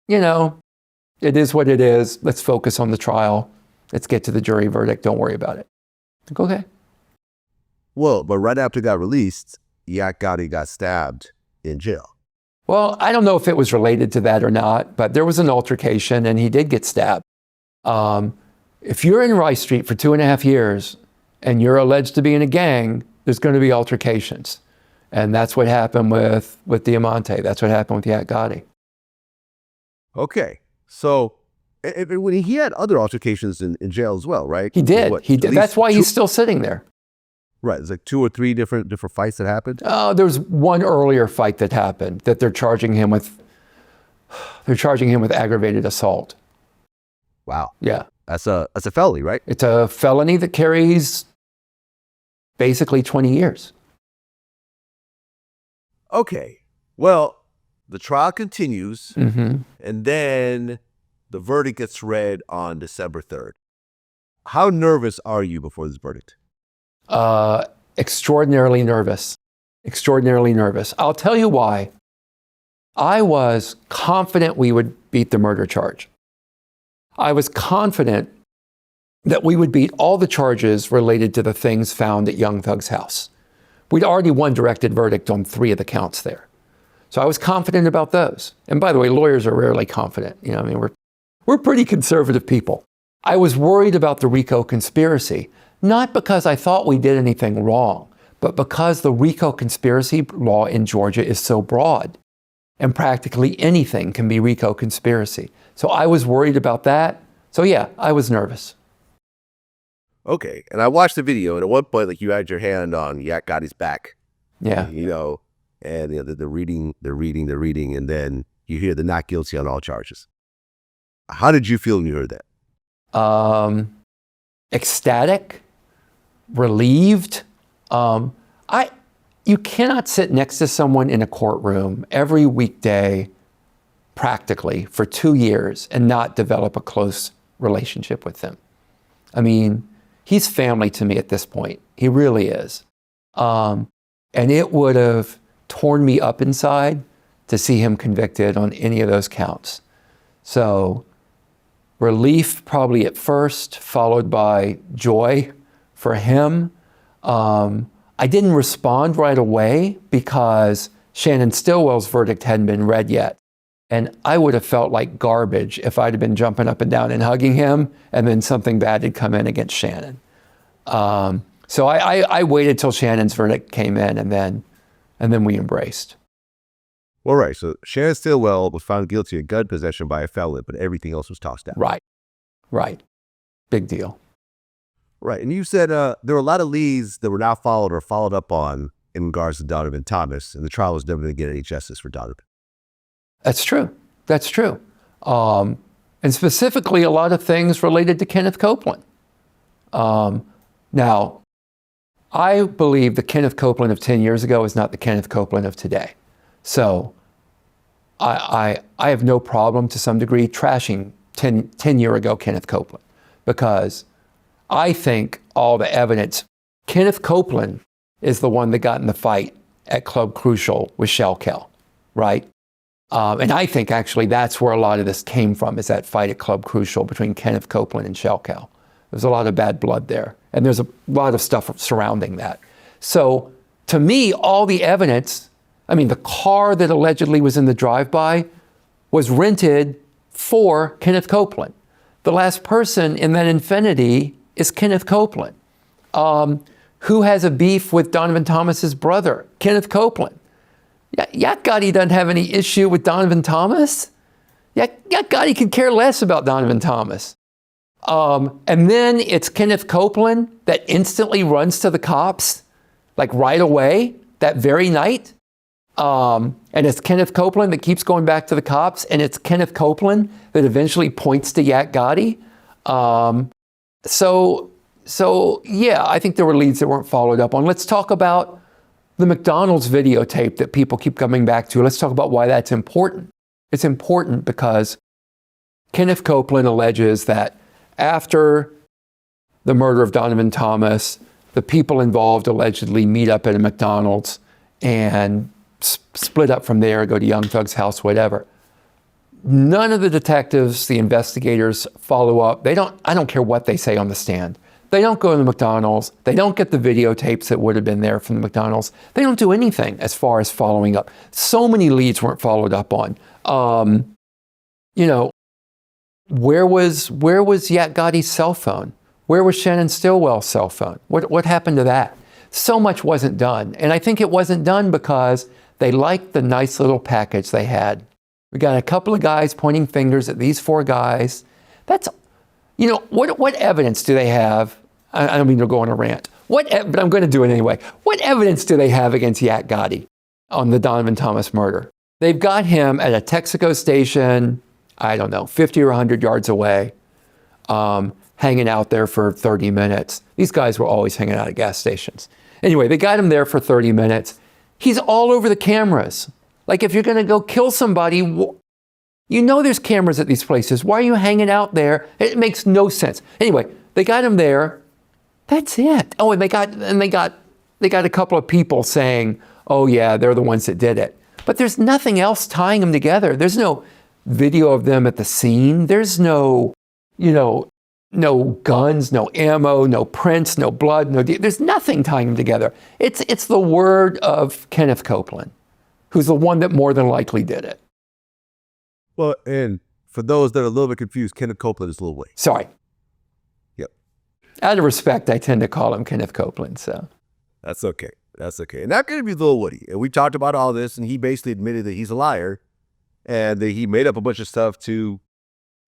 Speaker 2: it is what it is. Let's focus on the trial. Let's get to the jury verdict. Don't worry about it. Like, okay.
Speaker 1: Well, but right after it got released, Yak Gotti got stabbed in jail.
Speaker 2: Well, I don't know if it was related to that or not, but there was an altercation and he did get stabbed. If you're in Rice Street for 2.5 years and you're alleged to be in a gang, there's going to be altercations. And that's what happened with Diamante. That's what happened with Yak Gotti.
Speaker 1: Okay. So when he had other altercations in jail as well, right?
Speaker 2: He did. He did. That's why he's still sitting there.
Speaker 1: Right. There's like 2 or 3 different fights that happened.
Speaker 2: There was one earlier fight that happened that they're charging him with aggravated assault.
Speaker 1: Wow.
Speaker 2: Yeah.
Speaker 1: That's a felony, right?
Speaker 2: It's a felony that carries basically 20 years.
Speaker 1: Okay. Well, the trial continues, and then the verdict gets read on December 3rd. How nervous are you before this verdict?
Speaker 2: Extraordinarily nervous. Extraordinarily nervous. I'll tell you why. I was confident we would beat the murder charge. I was confident that we would beat all the charges related to the things found at Young Thug's house. We'd already won directed verdict on 3 of the counts there. So I was confident about those. And by the way, lawyers are rarely confident. We're pretty conservative people. I was worried about the RICO conspiracy, not because I thought we did anything wrong, but because the RICO conspiracy law in Georgia is so broad and practically anything can be RICO conspiracy. So I was worried about that. So yeah, I was nervous.
Speaker 1: Okay. And I watched the video, and at one point, you had your hand on Yak Gotti's back.
Speaker 2: Yeah.
Speaker 1: And they're reading, and then you hear the not guilty on all charges. How did you feel when you heard that?
Speaker 2: Ecstatic, relieved. You cannot sit next to someone in a courtroom every weekday, practically, for 2 years and not develop a close relationship with him. I mean, he's family to me at this point. He really is. And it would have torn me up inside to see him convicted on any of those counts. So relief probably at first, followed by joy for him. I didn't respond right away because Shannon Stillwell's verdict hadn't been read yet. And I would have felt like garbage if I'd have been jumping up and down and hugging him and then something bad had come in against Shannon. So I waited till Shannon's verdict came in and then we embraced.
Speaker 1: Well, right. So Shannon Stillwell was found guilty of gun possession by a felon, but everything else was tossed out.
Speaker 2: Right. Big deal.
Speaker 1: Right. And you said there were a lot of leads that were not followed or followed up on in regards to Donovan Thomas, and the trial was never going to get any justice for Donovan.
Speaker 2: That's true. And specifically, a lot of things related to Kenneth Copeland. Now, I believe the Kenneth Copeland of 10 years ago is not the Kenneth Copeland of today. So I have no problem to some degree trashing 10 year ago Kenneth Copeland, because I think all the evidence, Kenneth Copeland is the one that got in the fight at Club Crucial with Shell Kel, right? And I think actually that's where a lot of this came from, is that fight at Club Crucial between Kenneth Copeland and Shell Kel. There's a lot of bad blood there, and there's a lot of stuff surrounding that. So to me, all the evidence, I mean, the car that allegedly was in the drive-by was rented for Kenneth Copeland. The last person in that Infiniti is Kenneth Copeland. Who has a beef with Donovan Thomas's brother? Kenneth Copeland. Yak Gotti doesn't have any issue with Donovan Thomas. Yak Gotti could care less about Donovan Thomas. And then it's Kenneth Copeland that instantly runs to the cops, like right away, that very night. And it's Kenneth Copeland that keeps going back to the cops, and it's Kenneth Copeland that eventually points to Yak Gotti. So yeah, I think there were leads that weren't followed up on. Let's talk about the McDonald's videotape that people keep coming back to. Let's talk about why that's important. It's important because Kenneth Copeland alleges that after the murder of Donovan Thomas, the people involved allegedly meet up at a McDonald's and split up from there, go to Young Thug's house, whatever. None of the detectives, the investigators, follow up. I don't care what they say on the stand. They don't go to the McDonald's. They don't get the videotapes that would have been there from the McDonald's. They don't do anything as far as following up. So many leads weren't followed up on. Where was Yak Gotti's cell phone? Where was Shannon Stillwell's cell phone? What happened to that? So much wasn't done. And I think it wasn't done because they liked the nice little package they had. We got a couple of guys pointing fingers at these 4 guys. That's, what evidence do they have? I don't mean to go on a rant. But I'm going to do it anyway. What evidence do they have against Yak Gotti on the Donovan Thomas murder? They've got him at a Texaco station, I don't know, 50 or 100 yards away, hanging out there for 30 minutes. These guys were always hanging out at gas stations. Anyway, they got him there for 30 minutes. He's all over the cameras. Like, if you're going to go kill somebody, there's cameras at these places. Why are you hanging out there? It makes no sense. Anyway, they got him there. That's it. Oh, and they got a couple of people saying, oh yeah, they're the ones that did it. But there's nothing else tying them together. There's no video of them at the scene. There's no guns, no ammo, no prints, no blood, there's nothing tying them together. It's the word of Kenneth Copeland, who's the one that more than likely did it.
Speaker 1: Well, and for those that are a little bit confused, Kenneth Copeland is Lil Woody.
Speaker 2: Sorry.
Speaker 1: Yep.
Speaker 2: Out of respect, I tend to call him Kenneth Copeland, so.
Speaker 1: That's okay. And that could be Lil Woody. And we talked about all this, and he basically admitted that he's a liar and that he made up a bunch of stuff to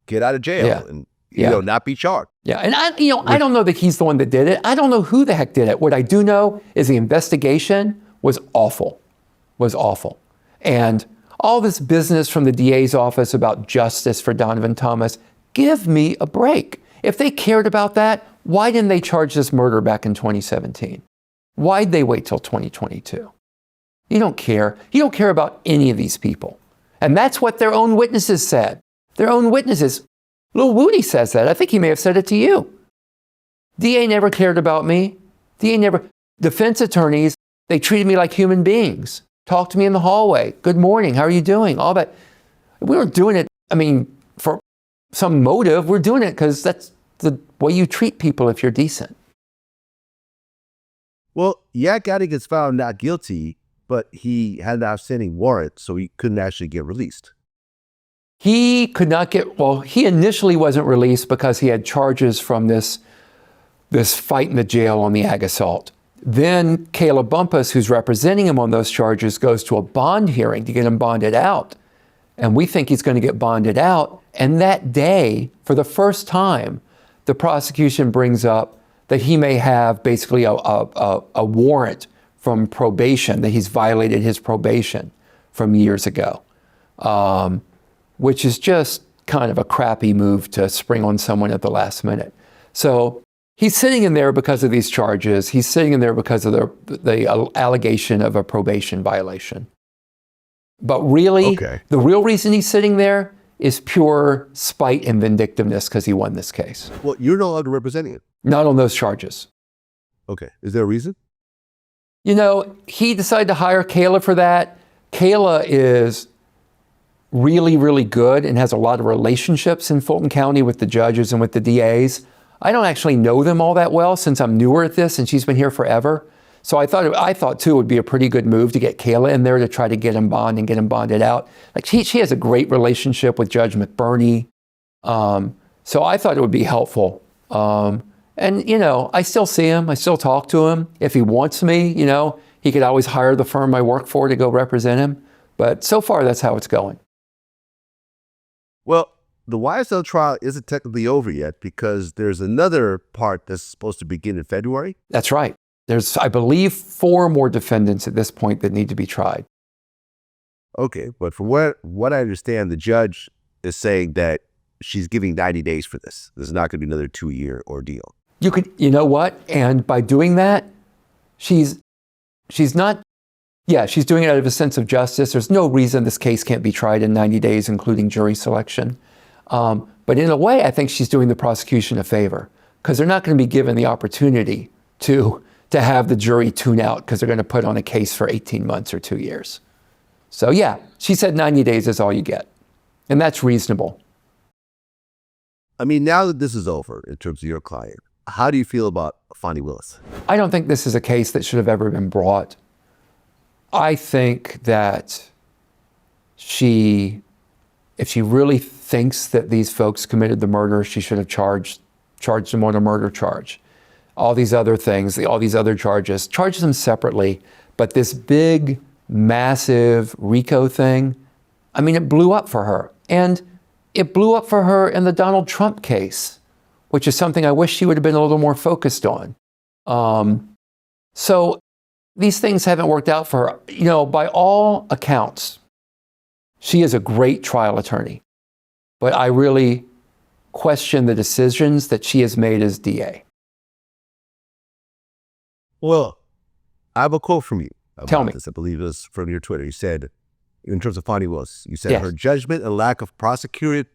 Speaker 1: get out of jail and not be charged.
Speaker 2: Yeah, and I don't know that he's the one that did it. I don't know who the heck did it. What I do know is the investigation was awful. And all this business from the DA's office about justice for Donovan Thomas, give me a break. If they cared about that, why didn't they charge this murder back in 2017? Why'd they wait till 2022? You don't care. You don't care about any of these people. And that's what their own witnesses said. Their own witnesses. Lil Woody says that. I think he may have said it to you. DA never cared about me. DA never. Defense attorneys, they treated me like human beings. Talked to me in the hallway. Good morning. How are you doing? All that. We weren't doing it, for some motive. We're doing it because that's the way you treat people if you're decent.
Speaker 1: Well, Yak Gotti gets found not guilty, but he had an outstanding warrant, so he couldn't actually get released.
Speaker 2: He could not get, he initially wasn't released because he had charges from this fight in the jail on the ag assault. Then Kayla Bumpus, who's representing him on those charges, goes to a bond hearing to get him bonded out. And we think he's going to get bonded out. And that day, for the first time, the prosecution brings up that he may have basically a warrant from probation, that he's violated his probation from years ago, which is just kind of a crappy move to spring on someone at the last minute. So he's sitting in there because of these charges. He's sitting in there because of the allegation of a probation violation. But really, the real reason he's sitting there is pure spite and vindictiveness because he won this case.
Speaker 1: Well, you're no longer representing him.
Speaker 2: Not on those charges.
Speaker 1: Okay. Is there a reason?
Speaker 2: He decided to hire Kayla for that. Kayla is really, really good and has a lot of relationships in Fulton County with the judges and with the DAs. I don't actually know them all that well since I'm newer at this and she's been here forever. So I thought too it would be a pretty good move to get Kayla in there to try to get him bonded and get him bonded out. Like she has a great relationship with Judge McBurney. So I thought it would be helpful. And I still see him. I still talk to him. If he wants me, he could always hire the firm I work for to go represent him. But so far, that's how it's going.
Speaker 1: Well, the YSL trial isn't technically over yet because there's another part that's supposed to begin in February.
Speaker 2: That's right. There's, I believe, 4 more defendants at this point that need to be tried.
Speaker 1: Okay, but from what I understand, the judge is saying that she's giving 90 days for this. This is not going to be another 2-year ordeal.
Speaker 2: You know what? And by doing that, she's doing it out of a sense of justice. There's no reason this case can't be tried in 90 days, including jury selection. But in a way, I think she's doing the prosecution a favor because they're not going to be given the opportunity to have the jury tune out because they're going to put on a case for 18 months or 2 years. So yeah, she said 90 days is all you get. And that's reasonable.
Speaker 1: Now that this is over in terms of your client, how do you feel about Fonnie Willis?
Speaker 2: I don't think this is a case that should have ever been brought. I think that if she really thinks that these folks committed the murder, she should have charged them on a murder charge. All these other things, all these other charges, charge them separately. But this big, massive RICO thing, it blew up for her. And it blew up for her in the Donald Trump case, which is something I wish she would have been a little more focused on. So these things haven't worked out for her. By all accounts, she is a great trial attorney. But I really question the decisions that she has made as DA.
Speaker 1: Well, I have a quote from you about
Speaker 2: Tell me.
Speaker 1: this. I believe it was from your Twitter. You said, in terms of Fonnie Willis, you said
Speaker 2: Yes.
Speaker 1: Her judgment and lack of prosecutorial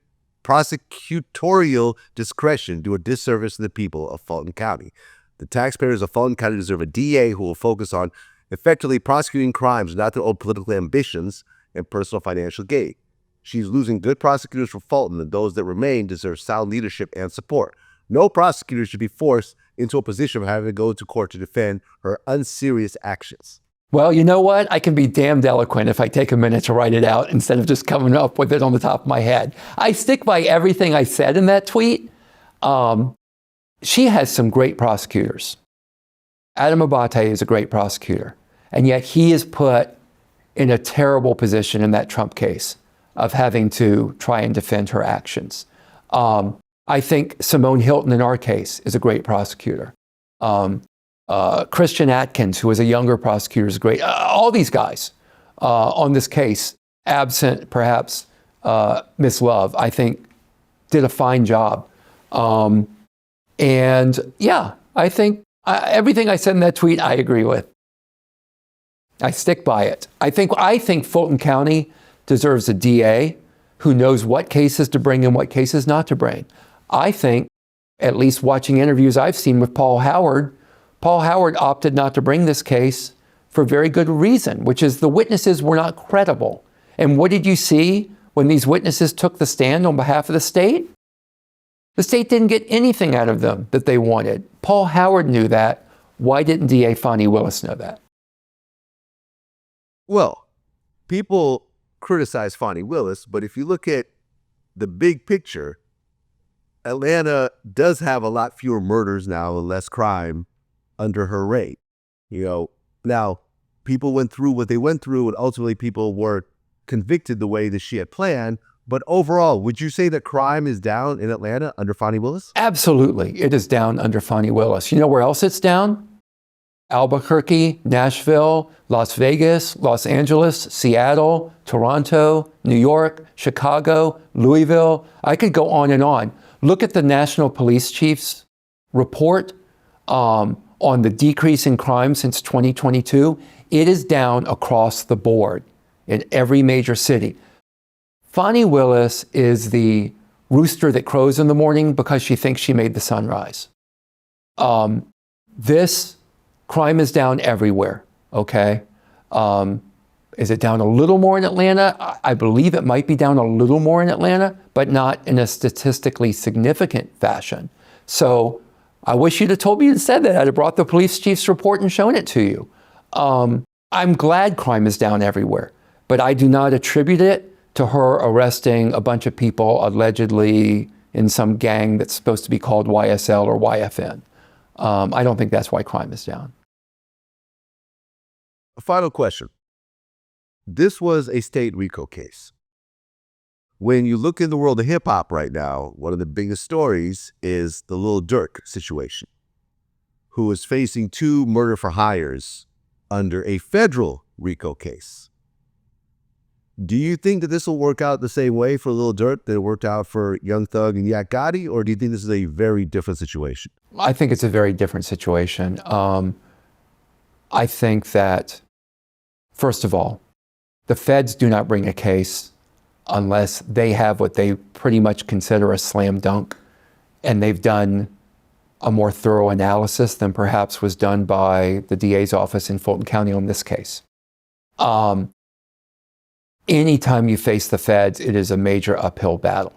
Speaker 1: discretion do a disservice to the people of Fulton County. The taxpayers of Fulton County deserve a DA who will focus on effectively prosecuting crimes, not their own political ambitions and personal financial gain. She's losing good prosecutors for Fulton, and those that remain deserve sound leadership and support. No prosecutor should be forced into a position of having to go to court to defend her unserious actions.
Speaker 2: Well, you know what? I can be damned eloquent if I take a minute to write it out instead of just coming up with it on the top of my head. I stick by everything I said in that tweet. She has some great prosecutors. Adam Abate is a great prosecutor. And yet he is put in a terrible position in that Trump case of having to try and defend her actions. I think Simone Hilton in our case is a great prosecutor. Christian Atkins, who was a younger prosecutor, is great. All these guys on this case, absent perhaps Miss Love, I think did a fine job. And yeah, I think everything I said in that tweet, I agree with. I stick by it. I think Fulton County deserves a DA who knows what cases to bring and what cases not to bring. I think, at least watching interviews I've seen with Paul Howard opted not to bring this case for very good reason, which is the witnesses were not credible. And what did you see when these witnesses took the stand on behalf of the state? The state didn't get anything out of them that they wanted. Paul Howard knew that. Why didn't DA Fani Willis know that?
Speaker 1: Well, people criticize Fani Willis, but if you look at the big picture, Atlanta does have a lot fewer murders now and less crime under her reign. Now people went through what they went through, and ultimately people were convicted the way that she had planned. But overall, would you say that crime is down in Atlanta under Fani Willis?
Speaker 2: Absolutely, it is down under Fani Willis. You know where else it's down? Albuquerque, Nashville, Las Vegas, Los Angeles, Seattle, Toronto, New York, Chicago, Louisville. I could go on and on. Look at the National Police Chief's report on the decrease in crime since 2022. It is down across the board in every major city. Fani Willis is the rooster that crows in the morning because she thinks she made the sun rise. This crime is down everywhere, okay? Is it down a little more in Atlanta? I believe it might be down a little more in Atlanta, but not in a statistically significant fashion. So I wish you'd have told me instead that I'd have brought the police chief's report and shown it to you. I'm glad crime is down everywhere, but I do not attribute it to her arresting a bunch of people allegedly in some gang that's supposed to be called YSL or YFN. I don't think that's why crime is down.
Speaker 1: A final question. This was a state RICO case. When you look in the world of hip hop right now, one of the biggest stories is the Lil Durk situation, who is facing 2 murder for hires under a federal RICO case. Do you think that this will work out the same way for Lil Durk that it worked out for Young Thug and Yak Gotti, or do you think this is a very different situation?
Speaker 2: I think it's a very different situation. I think that, first of all, the feds do not bring a case unless they have what they pretty much consider a slam dunk, and they've done a more thorough analysis than perhaps was done by the DA's office in Fulton County on this case. Anytime you face the feds, it is a major uphill battle.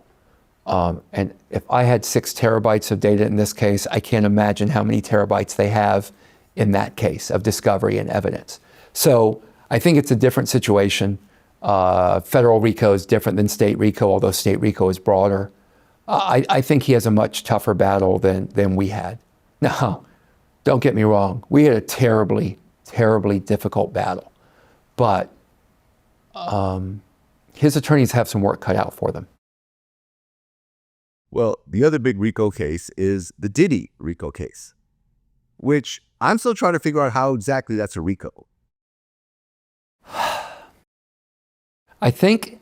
Speaker 2: And if I had 6 terabytes of data in this case, I can't imagine how many terabytes they have in that case of discovery and evidence. So I think it's a different situation. Federal RICO is different than state RICO, although state RICO is broader. I think he has a much tougher battle than we had. Now, don't get me wrong. We had a terribly, terribly difficult battle. But his attorneys have some work cut out for them.
Speaker 1: Well, the other big RICO case is the Diddy RICO case, which I'm still trying to figure out how exactly that's a RICO.
Speaker 2: I think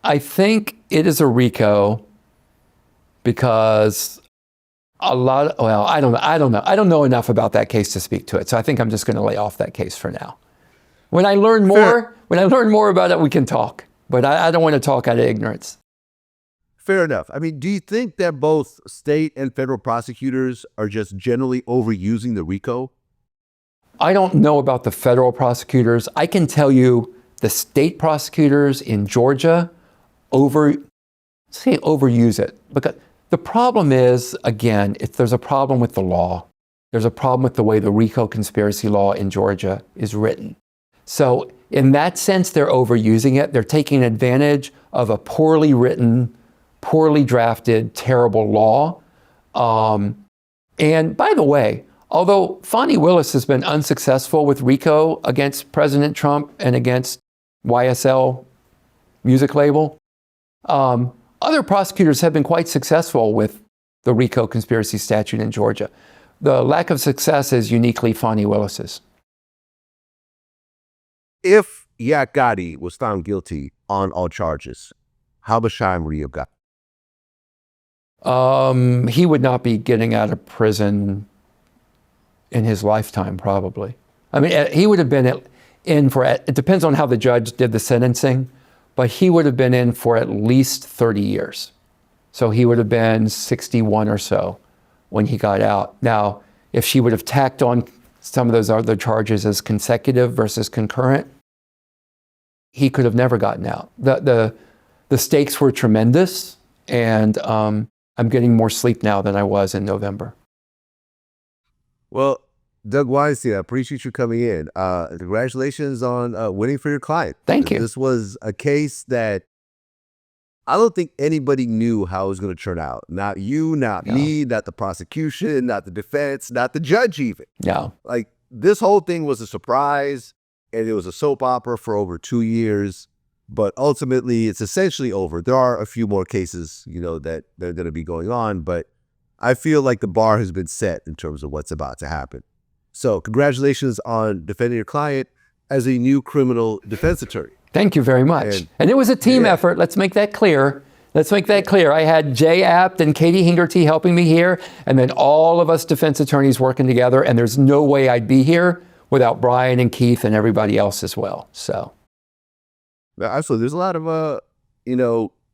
Speaker 2: it is a RICO because I don't know enough about that case to speak to it. So I think I'm just going to lay off that case for now. When I learn more about it, we can talk. But I don't want to talk out of ignorance.
Speaker 1: Fair enough. I mean, do you think that both state and federal prosecutors are just generally overusing the RICO?
Speaker 2: I don't know about the federal prosecutors. I can tell you the state prosecutors in Georgia overuse it. Because the problem is, again, there's a problem with the law. There's a problem with the way the RICO conspiracy law in Georgia is written. So in that sense, they're overusing it. They're taking advantage of a poorly written, poorly drafted, terrible law. And by the way, although Fani Willis has been unsuccessful with RICO against President Trump and against YSL music label, other prosecutors have been quite successful with the RICO conspiracy statute in Georgia. The lack of success is uniquely Fani Willis's.
Speaker 1: If Yak Gotti was found guilty on all charges, how much time would he have got?
Speaker 2: He would not be getting out of prison in his lifetime, probably. I mean, he would have been in for, it depends on how the judge did the sentencing, but he would have been in for at least 30 years. So he would have been 61 or so when he got out. Now, if she would have tacked on some of those other charges as consecutive versus concurrent, he could have never gotten out. The stakes were tremendous, and I'm getting more sleep now than I was in November.
Speaker 1: Well, Doug Weinstein, I appreciate you coming in. Congratulations on winning for your client.
Speaker 2: Thank you.
Speaker 1: This was a case that I don't think anybody knew how it was going to turn out. Not you, not me, not the prosecution, not the defense, not the judge even.
Speaker 2: No.
Speaker 1: Like, this whole thing was a surprise, and it was a soap opera for over 2 years. But ultimately, it's essentially over. There are a few more cases, that they're going to be going on, but I feel like the bar has been set in terms of what's about to happen. So congratulations on defending your client as a new criminal defense attorney.
Speaker 2: Thank you very much. And it was a team effort. Let's make that clear. I had Jay Apt and Katie Hingerty helping me here, and then all of us defense attorneys working together. And there's no way I'd be here without Brian and Keith and everybody else as well. So,
Speaker 1: absolutely, there's a lot of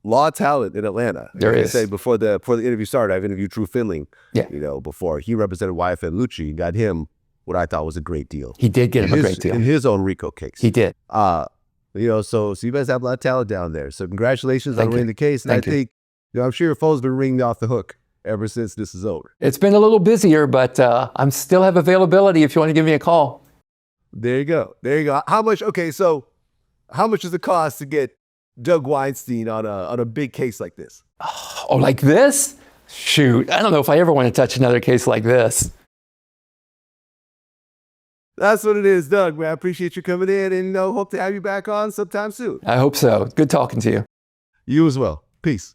Speaker 1: law talent in Atlanta.
Speaker 2: There is.
Speaker 1: I said before the interview started, I've interviewed Drew Finling.
Speaker 2: Yeah.
Speaker 1: Before he represented YFN Lucci, got him what I thought was a great deal.
Speaker 2: He did get him a great deal
Speaker 1: in his own RICO case.
Speaker 2: He did.
Speaker 1: So you guys have a lot of talent down there. So congratulations on winning the case. And I think, I'm sure your phone's been ringing off the hook ever since this is over.
Speaker 2: It's been a little busier, but I still have availability if you want to give me a call.
Speaker 1: There you go. How much does it cost to get Doug Weinstein on a big case like this?
Speaker 2: Oh, like this? Shoot, I don't know if I ever want to touch another case like this.
Speaker 1: That's what it is, Doug, man. I appreciate you coming in, and hope to have you back on sometime soon.
Speaker 2: I hope so. Good talking to you.
Speaker 1: You as well. Peace.